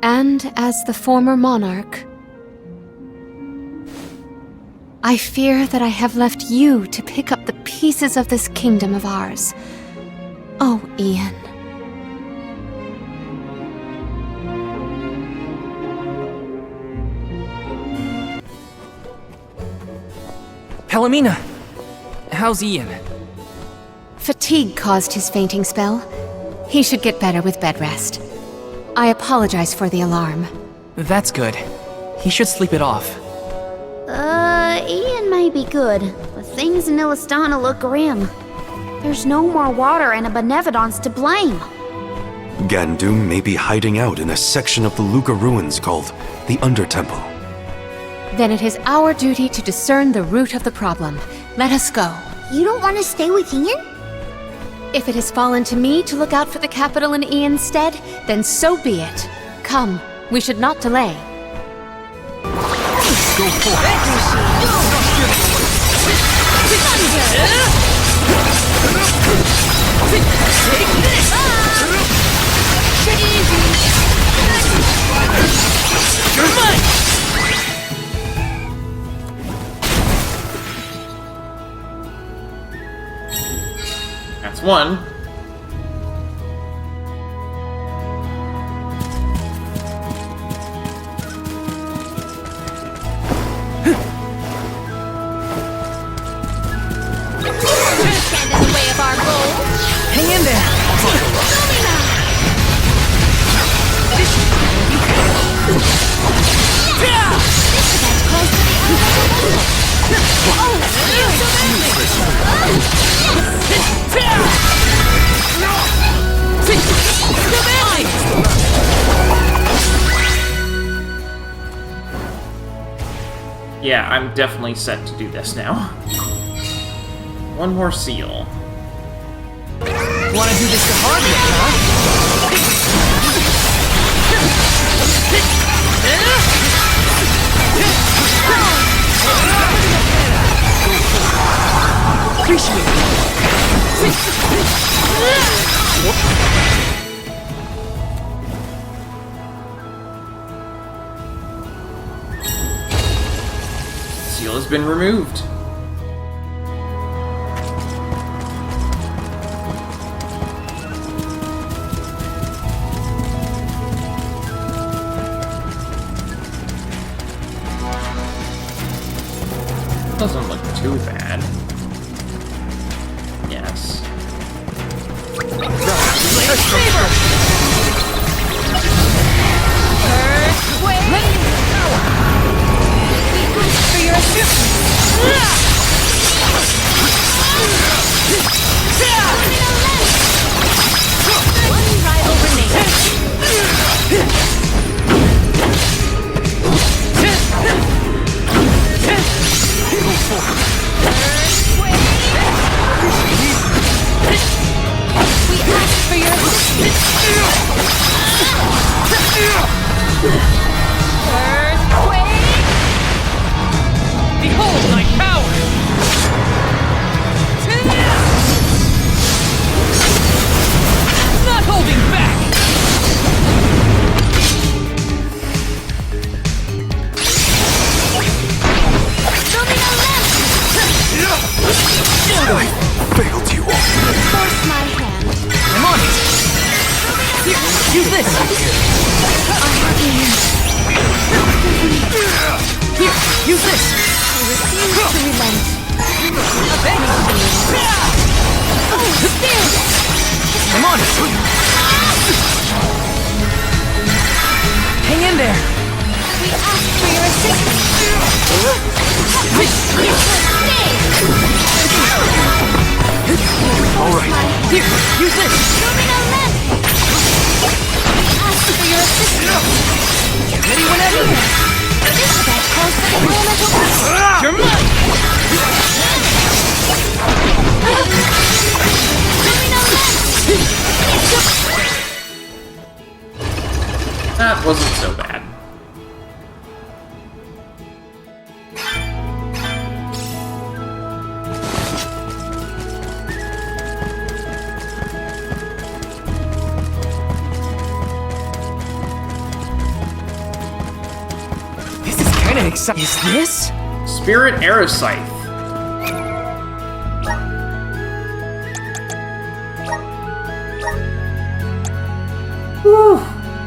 and as the former monarch, I fear that I have left you to pick up the pieces of this kingdom of ours. Oh, Ian. Palomina! How's Ian? Fatigue caused his fainting spell. He should get better with bed rest. I apologize for the alarm. That's good. He should sleep it off. Ian may be good, but things in Illistana look grim. There's no more water and a Benevodon's to blame. Gandoom may be hiding out in a section of the Luca ruins called the Undertemple. Then it is our duty to discern the root of the problem. Let us go. You don't want to stay with Ian? If it has fallen to me to look out for the capital in Ian's stead, then so be it. Come, we should not delay. Go for That's one. Stand in the way of our goal. Hang in there! Yeah, I'm definitely set to do this now. One more seal. Wanna do this the hard way, huh? Appreciate Seal has been removed. Doesn't look too bad. Yes. For your rival remains. Behold my power! Not holding back! I failed you all. Force my hand. I'm on it! Here, use this! Here, use this! I refuse to relent. I'm on it! Hang in there! We ask for your assistance. All right, here, use this! We ask for your assistance. Get ready whenever! That calls for the elemental blast. You're mine! That wasn't so bad. This is kind of exciting. Is this? Spirit Aerocythe. Whew,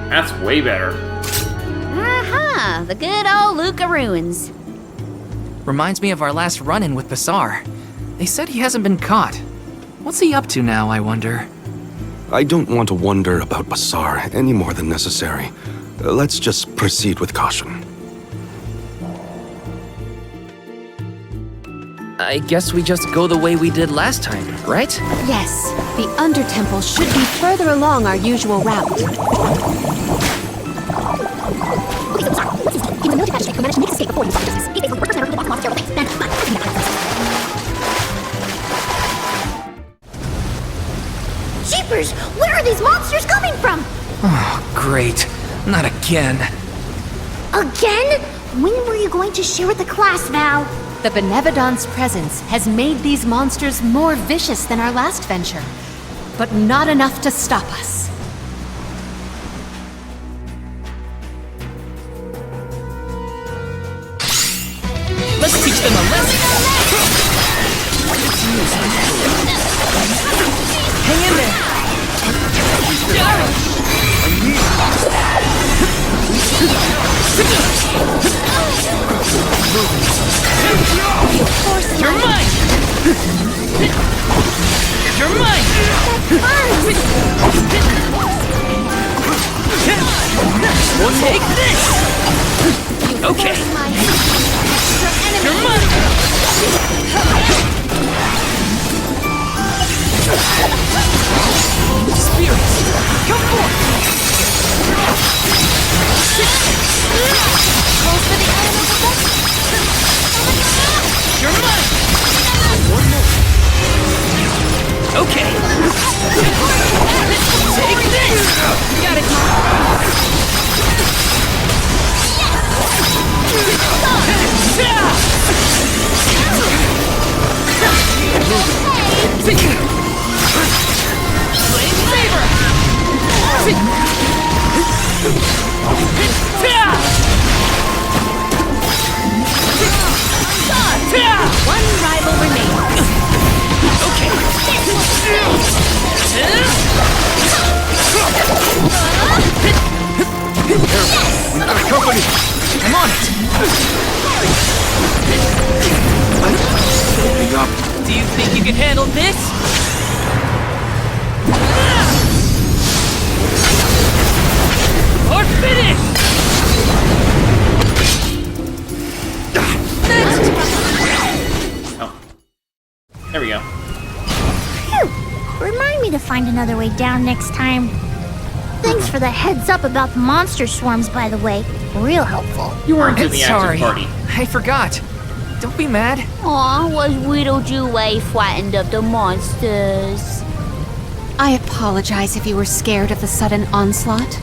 that's way better. Aha! The good old Luca ruins. Reminds me of our last run-in with Bassar. They said he hasn't been caught. What's he up to now, I wonder? I don't want to wonder about Bassar any more than necessary. Let's just proceed with caution. I guess we just go the way we did last time, right? Yes, the Undertemple should be further along our usual route. Jeepers! Where are these monsters coming from? Oh, great. Not again. Again? When were you going to share with the class, Val? The Benevodon's presence has made these monsters more vicious than our last venture, but not enough to stop us. Let's teach them a lesson. Hang in there. You're mine! You're mine! We'll take this! Okay. You're mine! Spirits, come forth! You're mine! One more. Okay. Take this! Got it. Flame saber! One rival remains. Okay. We've got company! I'm on it. Opening up. Do you think you can handle this? Or finish! Oh. There we go. Phew! Remind me to find another way down next time. Thanks for the heads up about the monster swarms, by the way. Real helpful. You weren't in the Sorry, active party. I forgot. Don't be mad. Aw, was Whittlejeway frightened of the monsters? I apologize if you were scared of the sudden onslaught.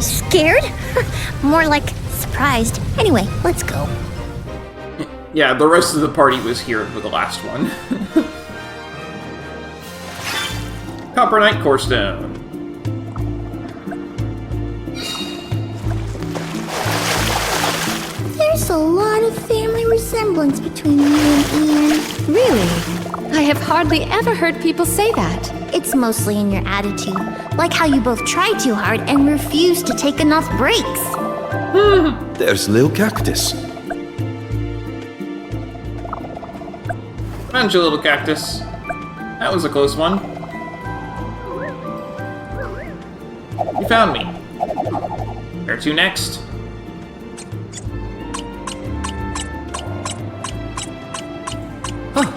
Scared? More like surprised. Anyway, let's go. Yeah, the rest of the party was here for the last one. Copper Knight Core Stone. There's a lot of family resemblance between you and Ian. Really? I have hardly ever heard people say that. It's mostly in your attitude, like how you both try too hard and refuse to take enough breaks. There's Lil Cactus. Found you, little cactus. That was a close one. You found me. Where to next? Huh.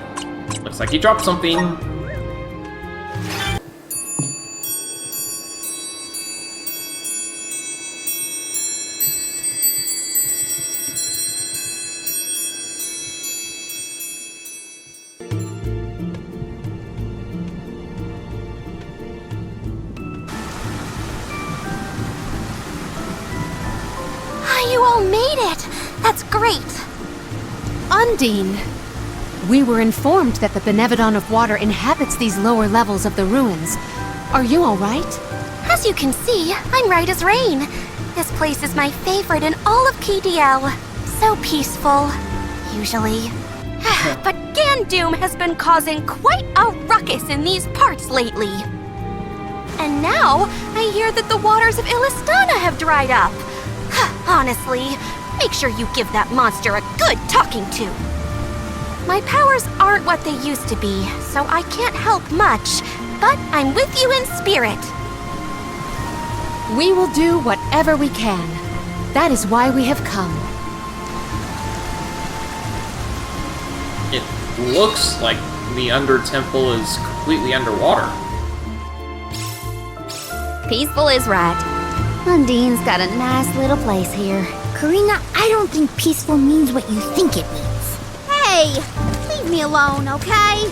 Looks like you dropped something. You all made it! That's great! Undine! We were informed that the Benevodon of Water inhabits these lower levels of the ruins. Are you alright? As you can see, I'm right as rain. This place is my favorite in all of KDL. So peaceful, usually. But Gandoom has been causing quite a ruckus in these parts lately. And now, I hear that the waters of Illistana have dried up. Honestly, make sure you give that monster a good talking to. My powers aren't what they used to be, so I can't help much, but I'm with you in spirit. We will do whatever we can. That is why we have come. It looks like the Under Temple is completely underwater. Peaceful is right. Undine's got a nice little place here. Karina, I don't think peaceful means what you think it means. Hey, leave me alone, okay?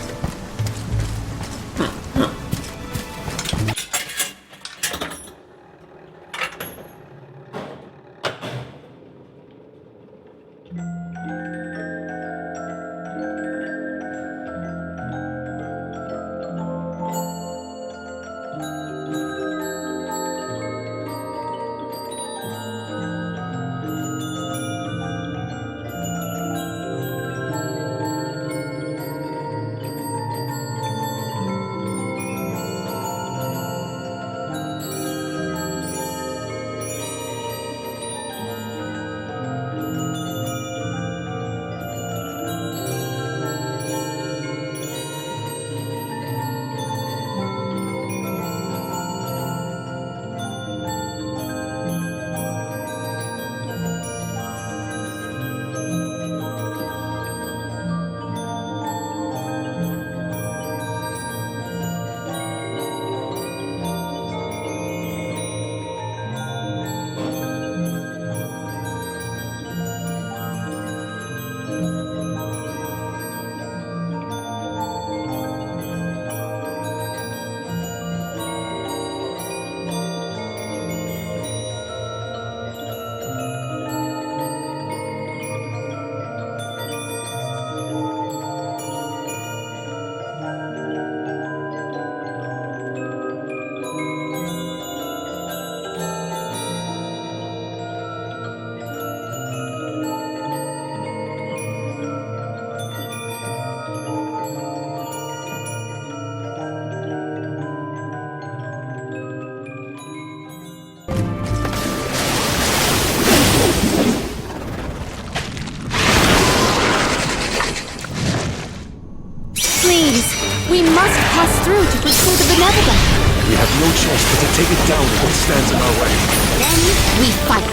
We must pass through to pursue the Benevolent. We have no choice but to take it down if it stands in our way. Then we fight.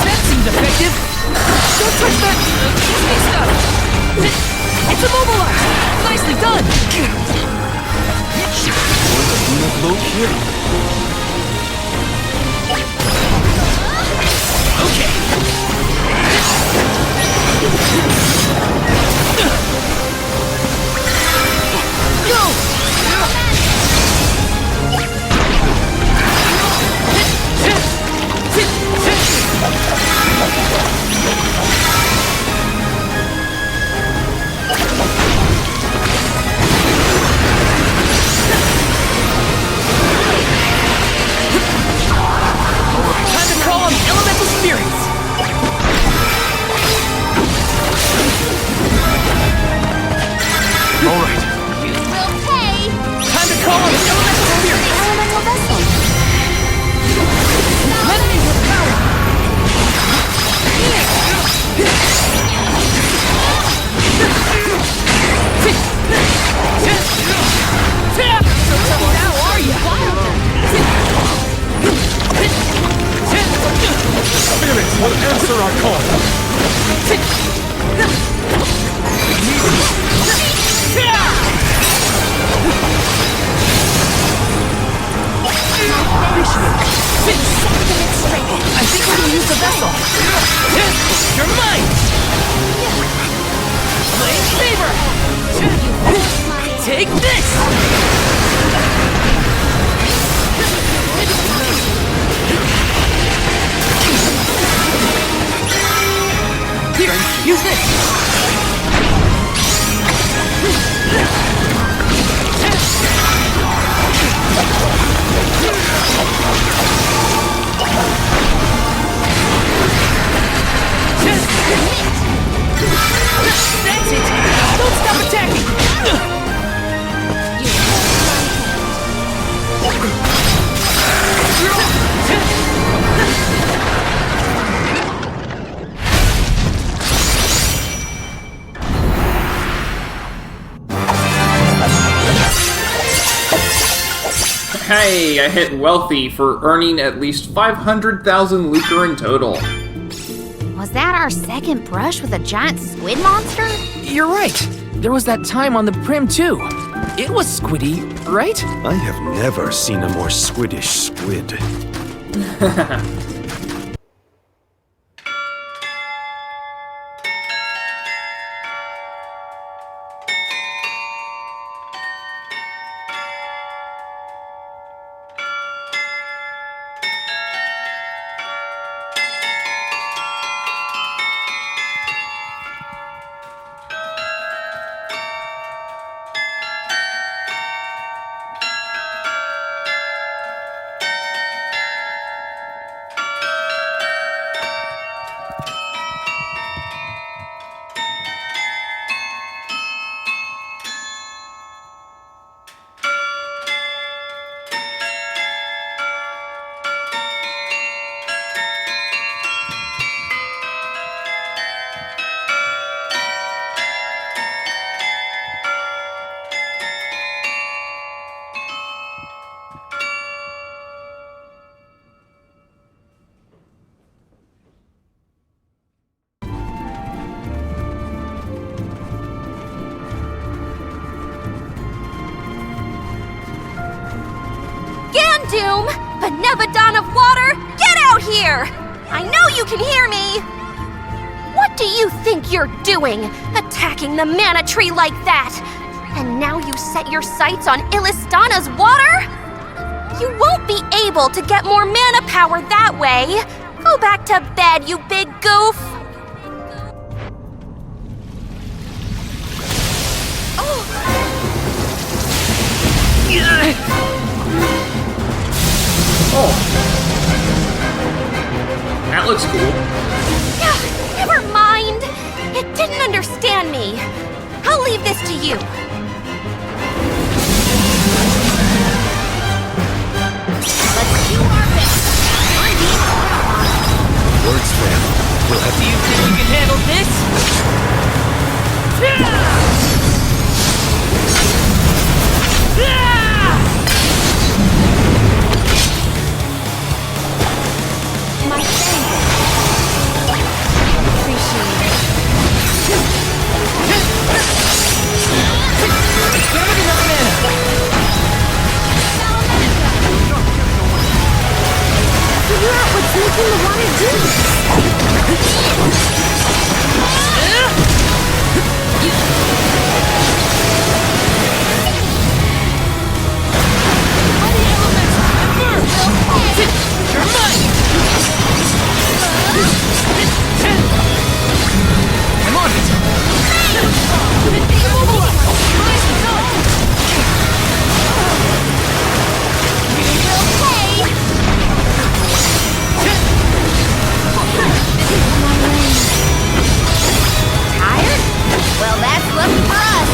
That seems effective. Don't touch that sticky stuff. It's immobilized. Nicely done. Want a Luna blow here? Okay. use this! That's it! Don't stop attacking! Hey, I hit wealthy for earning at least 500,000 lucre in total. Was that our second brush with a giant squid monster? You're right. There was that time on the Prim too. It was squiddy, right? I have never seen a more squiddish squid. Gandoom! Benevodon of water, get out here! I know you can hear me! What do you think you're doing, attacking the mana tree like that? And now you set your sights on Illistana's water? You won't be able to get more mana power that way. Go back to bed, you big goof! Oh. That looks cool. Never mind. It didn't understand me. I'll leave this to you. Let's do our best. Words fail. We'll have Do you think you can handle this? My thanks. Appreciate it. Figure out what's making the water do I'm on it! Tired? Well, that's lucky for us.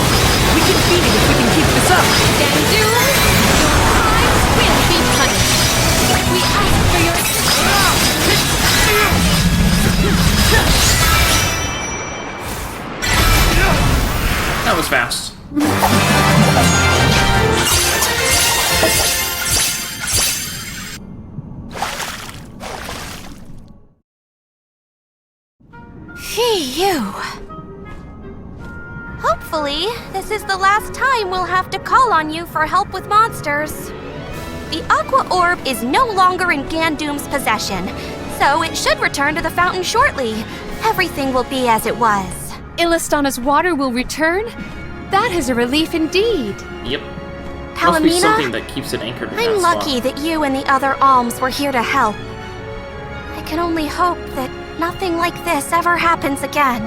We can beat it if we can keep this up! Gandoom, your crimes will be punished. We ask for your That was fast. Phew. Hopefully, this is the last time we'll have to call on you for help with monsters. The Aqua Orb is no longer in Gandoom's possession, so it should return to the fountain shortly. Everything will be as it was. Illistana's water will return? That is a relief indeed. Yep. Must be Palomina, something that keeps it anchored in I'm that lucky spot. that you and the other alms were here to help. I can only hope that nothing like this ever happens again.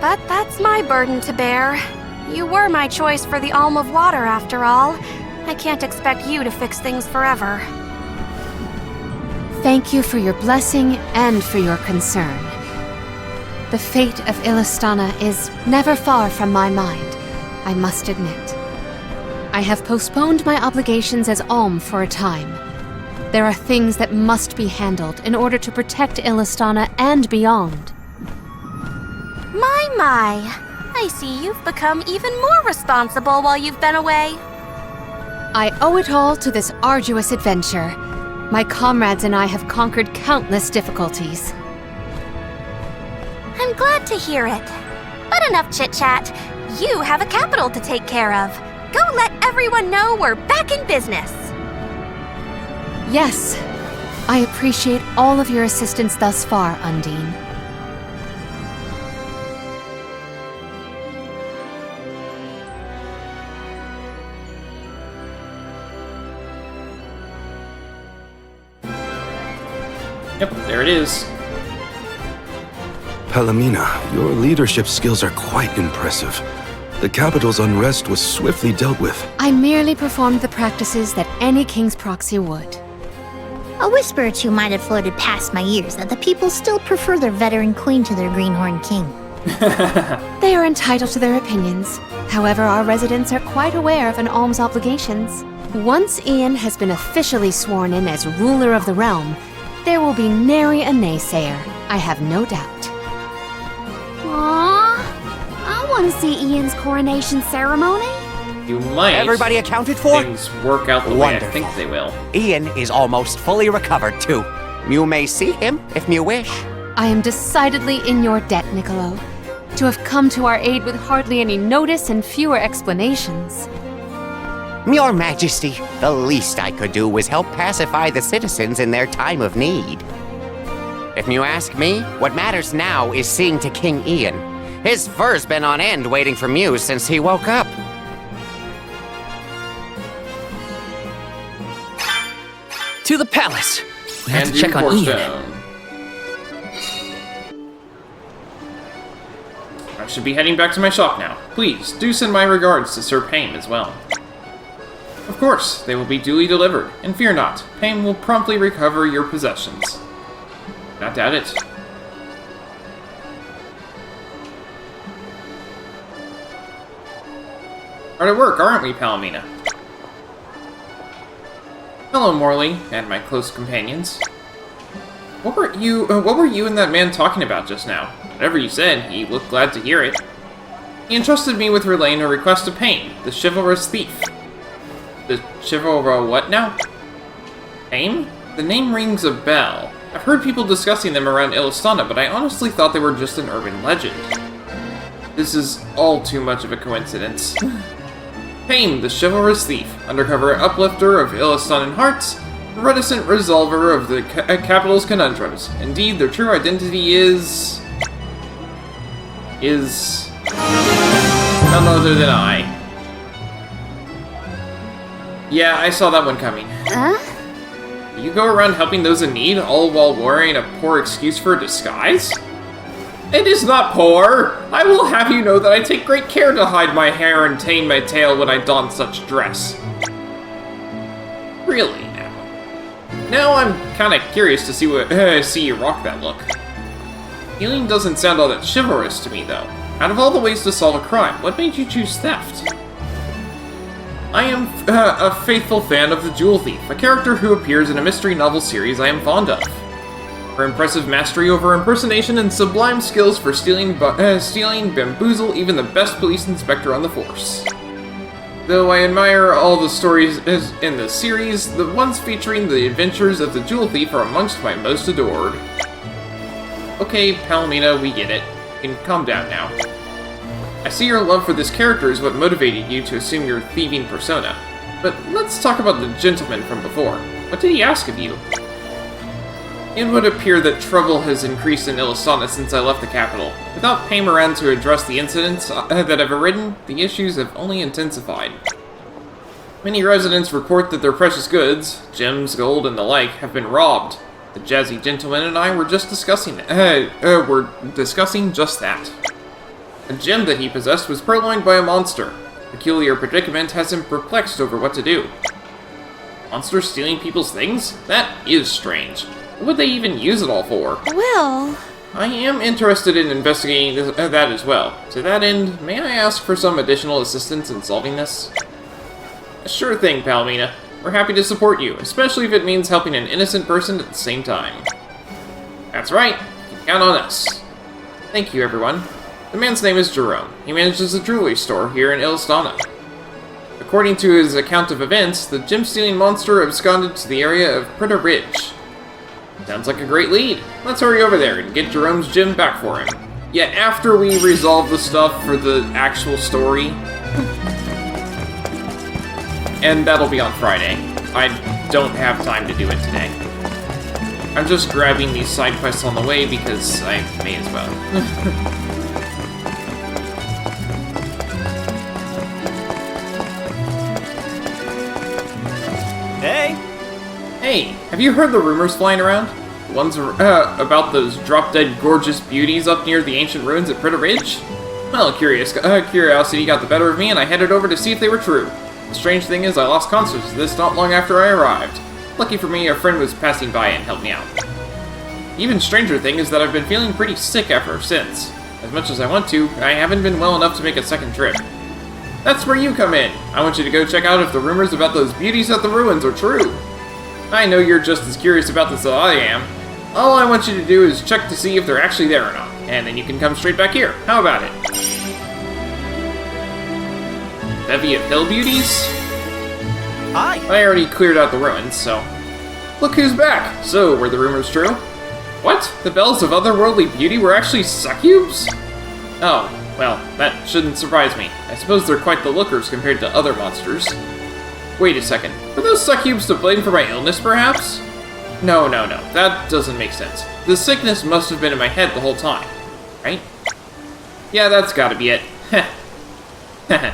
But that's my burden to bear. You were my choice for the Alm of Water, after all. I can't expect you to fix things forever. Thank you for your blessing and for your concern. The fate of Illistana is never far from my mind, I must admit. I have postponed my obligations as Alm for a time. There are things that must be handled in order to protect Illistana and beyond. My. I see you've become even more responsible while you've been away. I owe it all to this arduous adventure. My comrades and I have conquered countless difficulties. I'm glad to hear it. But enough chit-chat. You have a capital to take care of. Go let everyone know we're back in business. Yes. I appreciate all of your assistance thus far, Undine. Yep, there it is. Palomina, your leadership skills are quite impressive. The capital's unrest was swiftly dealt with. I merely performed the practices that any king's proxy would. A whisper or two might have floated past my ears that the people still prefer their veteran queen to their greenhorn king. They are entitled to their opinions. However, our residents are quite aware of an alm's obligations. Once Ian has been officially sworn in as ruler of the realm, there will be nary a naysayer, I have no doubt. Aww, I want to see Ian's coronation ceremony. You might. Everybody accounted for? Things work out the way I think they will. Ian is almost fully recovered, too. You may see him if you wish. I am decidedly in your debt, Niccolo. To have come to our aid with hardly any notice and fewer explanations. Your Majesty, the least I could do was help pacify the citizens in their time of need. If you ask me, what matters now is seeing to King Ian. His fur's been on end waiting for Mew since he woke up. To the palace! We have And to check on report Ian. down. I should be heading back to my shop now. Please, do send my regards to Sir Payne as well. Of course, they will be duly delivered, and fear not, Payne will promptly recover your possessions. Not doubt it. Hard at work, aren't we, Palomina? Hello, Morley, and my close companions. What were you and that man talking about just now? Whatever you said, he looked glad to hear it. He entrusted me with relaying a request to Payne, the chivalrous thief. The chivalrous what now? Payne? The name rings a bell. I've heard people discussing them around Illistana, but I honestly thought they were just an urban legend. This is all too much of a coincidence. Payne, the chivalrous thief, undercover uplifter of Illistanan hearts, reticent resolver of the capital's conundrums. Indeed, their true identity is none other than I. Yeah, I saw that one coming. Huh? You go around helping those in need, all while wearing a poor excuse for a disguise? It is not poor! I will have you know that I take great care to hide my hair and tame my tail when I don such dress. Really, now. Now I'm kinda curious to see you rock that look. Healing doesn't sound all that chivalrous to me, though. Out of all the ways to solve a crime, what made you choose theft? I am a faithful fan of the Jewel Thief, a character who appears in a mystery novel series I am fond of. Her impressive mastery over impersonation and sublime skills for stealing bamboozle even the best police inspector on the force. Though I admire all the stories in the series, the ones featuring the adventures of the Jewel Thief are amongst my most adored. Okay, Palomina, we get it. You can calm down now. I see your love for this character is what motivated you to assume your thieving persona. But let's talk about the gentleman from before. What did he ask of you? It would appear that trouble has increased in Illistana since I left the capital. Without Payne around to address the incidents that have arisen, the issues have only intensified. Many residents report that their precious goods, gems, gold, and the like, have been robbed. The jazzy gentleman and I were just discussing just that. A gem that he possessed was purloined by a monster. Peculiar predicament has him perplexed over what to do. Monsters stealing people's things? That is strange. What would they even use it all for? Well, I am interested in investigating that as well. To that end, may I ask for some additional assistance in solving this? Sure thing, Palomina. We're happy to support you, especially if it means helping an innocent person at the same time. That's right, you can count on us. Thank you, everyone. The man's name is Jerome. He manages a jewelry store here in Illistana. According to his account of events, the gem-stealing monster absconded to the area of Pritta Ridge. Sounds like a great lead. Let's hurry over there and get Jerome's gem back for him. Yeah, after we resolve the stuff for the actual story. And that'll be on Friday. I don't have time to do it today. I'm just grabbing these side quests on the way because I may as well. Hey! Hey, have you heard the rumors flying around? Ones about those drop-dead gorgeous beauties up near the ancient ruins at Pritta Ridge? Well, curiosity got the better of me and I headed over to see if they were true. The strange thing is I lost consciousness of this not long after I arrived. Lucky for me, a friend was passing by and helped me out. The even stranger thing is that I've been feeling pretty sick ever since. As much as I want to, I haven't been well enough to make a second trip. That's where you come in. I want you to go check out if the rumors about those beauties at the ruins are true. I know you're just as curious about this as I am. All I want you to do is check to see if they're actually there or not, and then you can come straight back here. How about it? Bevy of hill beauties? Hi! I already cleared out the ruins, so... Look who's back! So, were the rumors true? What? The bells of otherworldly beauty were actually succubes? Oh, well, that shouldn't surprise me. I suppose they're quite the lookers compared to other monsters. Wait a second. Were those succubes to blame for my illness, perhaps? No. That doesn't make sense. The sickness must have been in my head the whole time. Right? Yeah, that's gotta be it. Heh.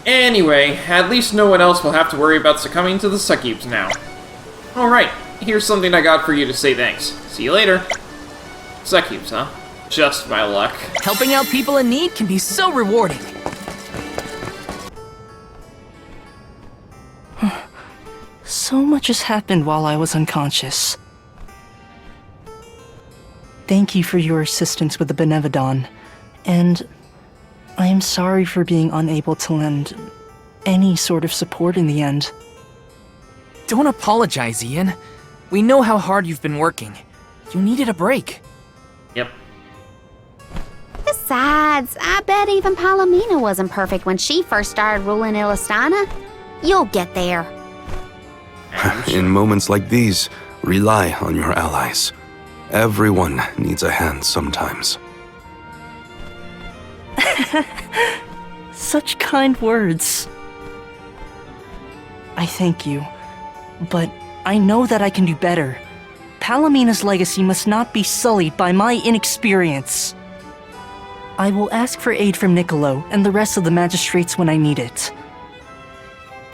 Anyway, at least no one else will have to worry about succumbing to the succubes now. Alright, here's something I got for you to say thanks. See you later. Succubes, huh? Just my luck. Helping out people in need can be so rewarding. So much has happened while I was unconscious. Thank you for your assistance with the Benevodon, and I am sorry for being unable to lend any sort of support in the end. Don't apologize, Ian. We know how hard you've been working. You needed a break. Yep. Besides, I bet even Palomina wasn't perfect when she first started ruling Illistana. You'll get there. In moments like these, rely on your allies. Everyone needs a hand sometimes. Such kind words. I thank you, but I know that I can do better. Palomina's legacy must not be sullied by my inexperience. I will ask for aid from Niccolo and the rest of the magistrates when I need it.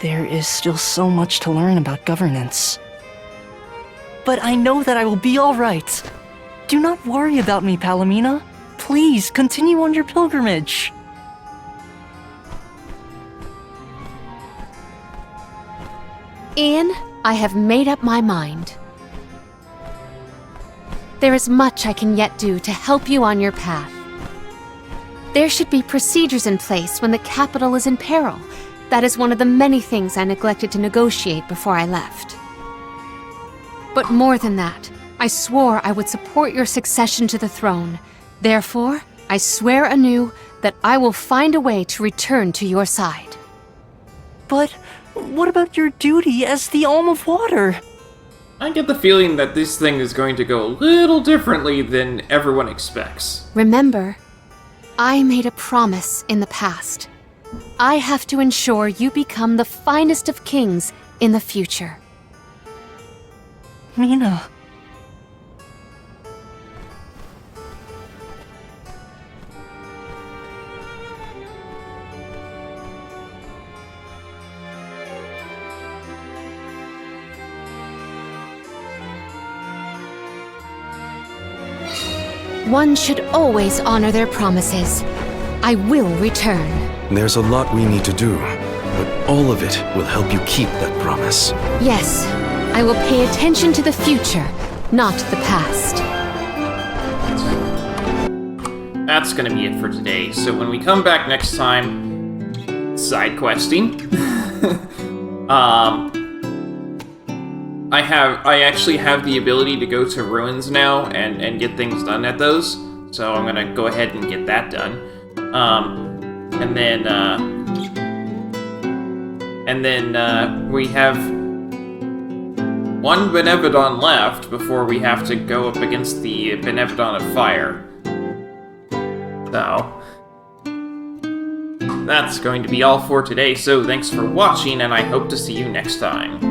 There is still so much to learn about governance. But I know that I will be all right. Do not worry about me, Palomina. Please, continue on your pilgrimage. Ian, I have made up my mind. There is much I can yet do to help you on your path. There should be procedures in place when the capital is in peril. That is one of the many things I neglected to negotiate before I left. But more than that, I swore I would support your succession to the throne. Therefore, I swear anew that I will find a way to return to your side. But what about your duty as the Alm of Water? I get the feeling that this thing is going to go a little differently than everyone expects. Remember, I made a promise in the past. I have to ensure you become the finest of kings in the future. Mina. One should always honor their promises. I will return. There's a lot we need to do, but all of it will help you keep that promise. Yes, I will pay attention to the future, not the past. That's gonna be it for today. So when we come back next time, side questing. I actually have the ability to go to ruins now and get things done at those. So I'm gonna go ahead and get that done. And then we have one Benevodon left before we have to go up against the Benevodon of Fire. So that's going to be all for today, so thanks for watching, and I hope to see you next time.